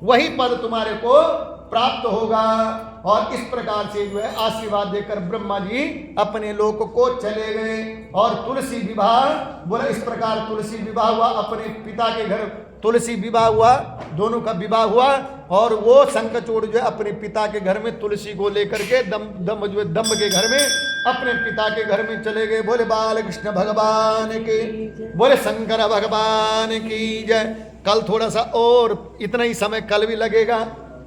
वही पद तुम्हारे को प्राप्त होगा। और इस प्रकार से जो है आशीर्वाद देकर ब्रह्मा जी अपने लोक को चले गए। और तुलसी विवाह, बोला इस प्रकार तुलसी विवाह हुआ अपने पिता के घर, तुलसी विवाह हुआ, दोनों का विवाह हुआ। और वो शंखचूड़ जो है अपने पिता के घर में तुलसी को लेकर के दम्भ के घर में, अपने पिता के घर में चले गए। बोले बाल कृष्ण भगवान के, बोले शंकर भगवान की जय। कल थोड़ा सा और इतना ही समय कल भी लगेगा,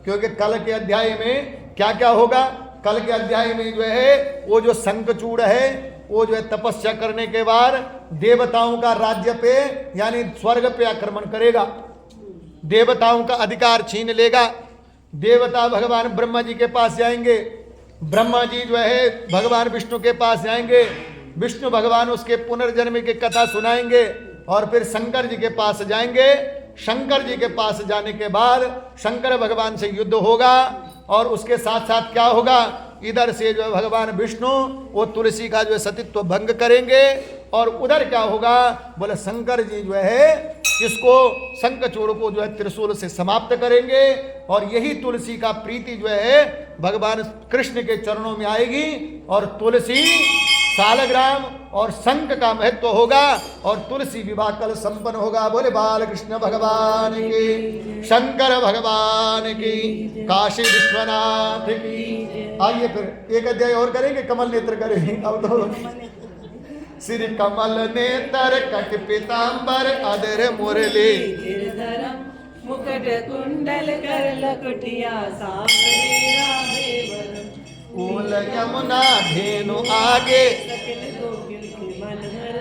क्योंकि कल के अध्याय में क्या क्या होगा। कल के अध्याय में जो है वो जो शंखचूड़ है, वो जो है तपस्या करने के बाद देवताओं का राज्य पे यानी स्वर्ग पे आक्रमण करेगा, देवताओं का अधिकार छीन लेगा। देवता भगवान ब्रह्मा जी के पास जाएंगे, ब्रह्मा जी जो है भगवान विष्णु के पास जाएंगे, विष्णु भगवान उसके पुनर्जन्म की कथा सुनाएंगे। और फिर शंकर जी के पास जाएंगे, शंकर जी के पास जाने के बाद शंकर भगवान से युद्ध होगा। और उसके साथ साथ क्या होगा, इधर से जो है भगवान विष्णु वो तुलसी का जो है सतीत्व भंग करेंगे। और उधर क्या होगा, बोले शंकर जी जो है इसको शंखचूड़ को जो है त्रिशूल से समाप्त करेंगे। और यही तुलसी का प्रीति जो है भगवान कृष्ण के चरणों में आएगी। और तुलसी सालग्राम और शंख का महत्व होगा। और तुलसी विवाह कल संपन्न होगा। बोले बाल कृष्ण भगवान की, शंकर भगवान की, काशी विश्वनाथ की। आइए फिर एक अध्याय और करेंगे, कमल नेत्र करेंगे। अब तो श्री कमल नेत्र कट पीतांबर अधर मुरली, मुकुट कुंडल कर लकुटिया फूल यमुना धेनु आगे, सकल गोकुल के मनहर,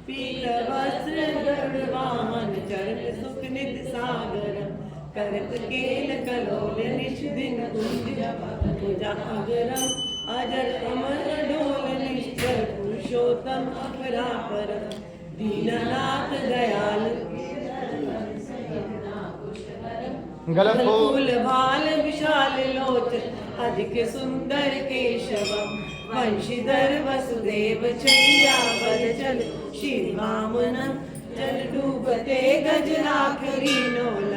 पीत वस्त्र गरुड़ वाहन, चरण सुख नित सागर, करत केल कलोल निश दिन कुंज जागरम, अजर अमर डोल निश्चर पुरुषोत्तम अपरापर, दीननाथ दयाल गलत हो फूल भाल विशाल लोचन, अधिक सुंदर केशवम, वंशीधर वसुदेव छैया बल चल, श्री वामन जल डूबते गज राखरी नोला।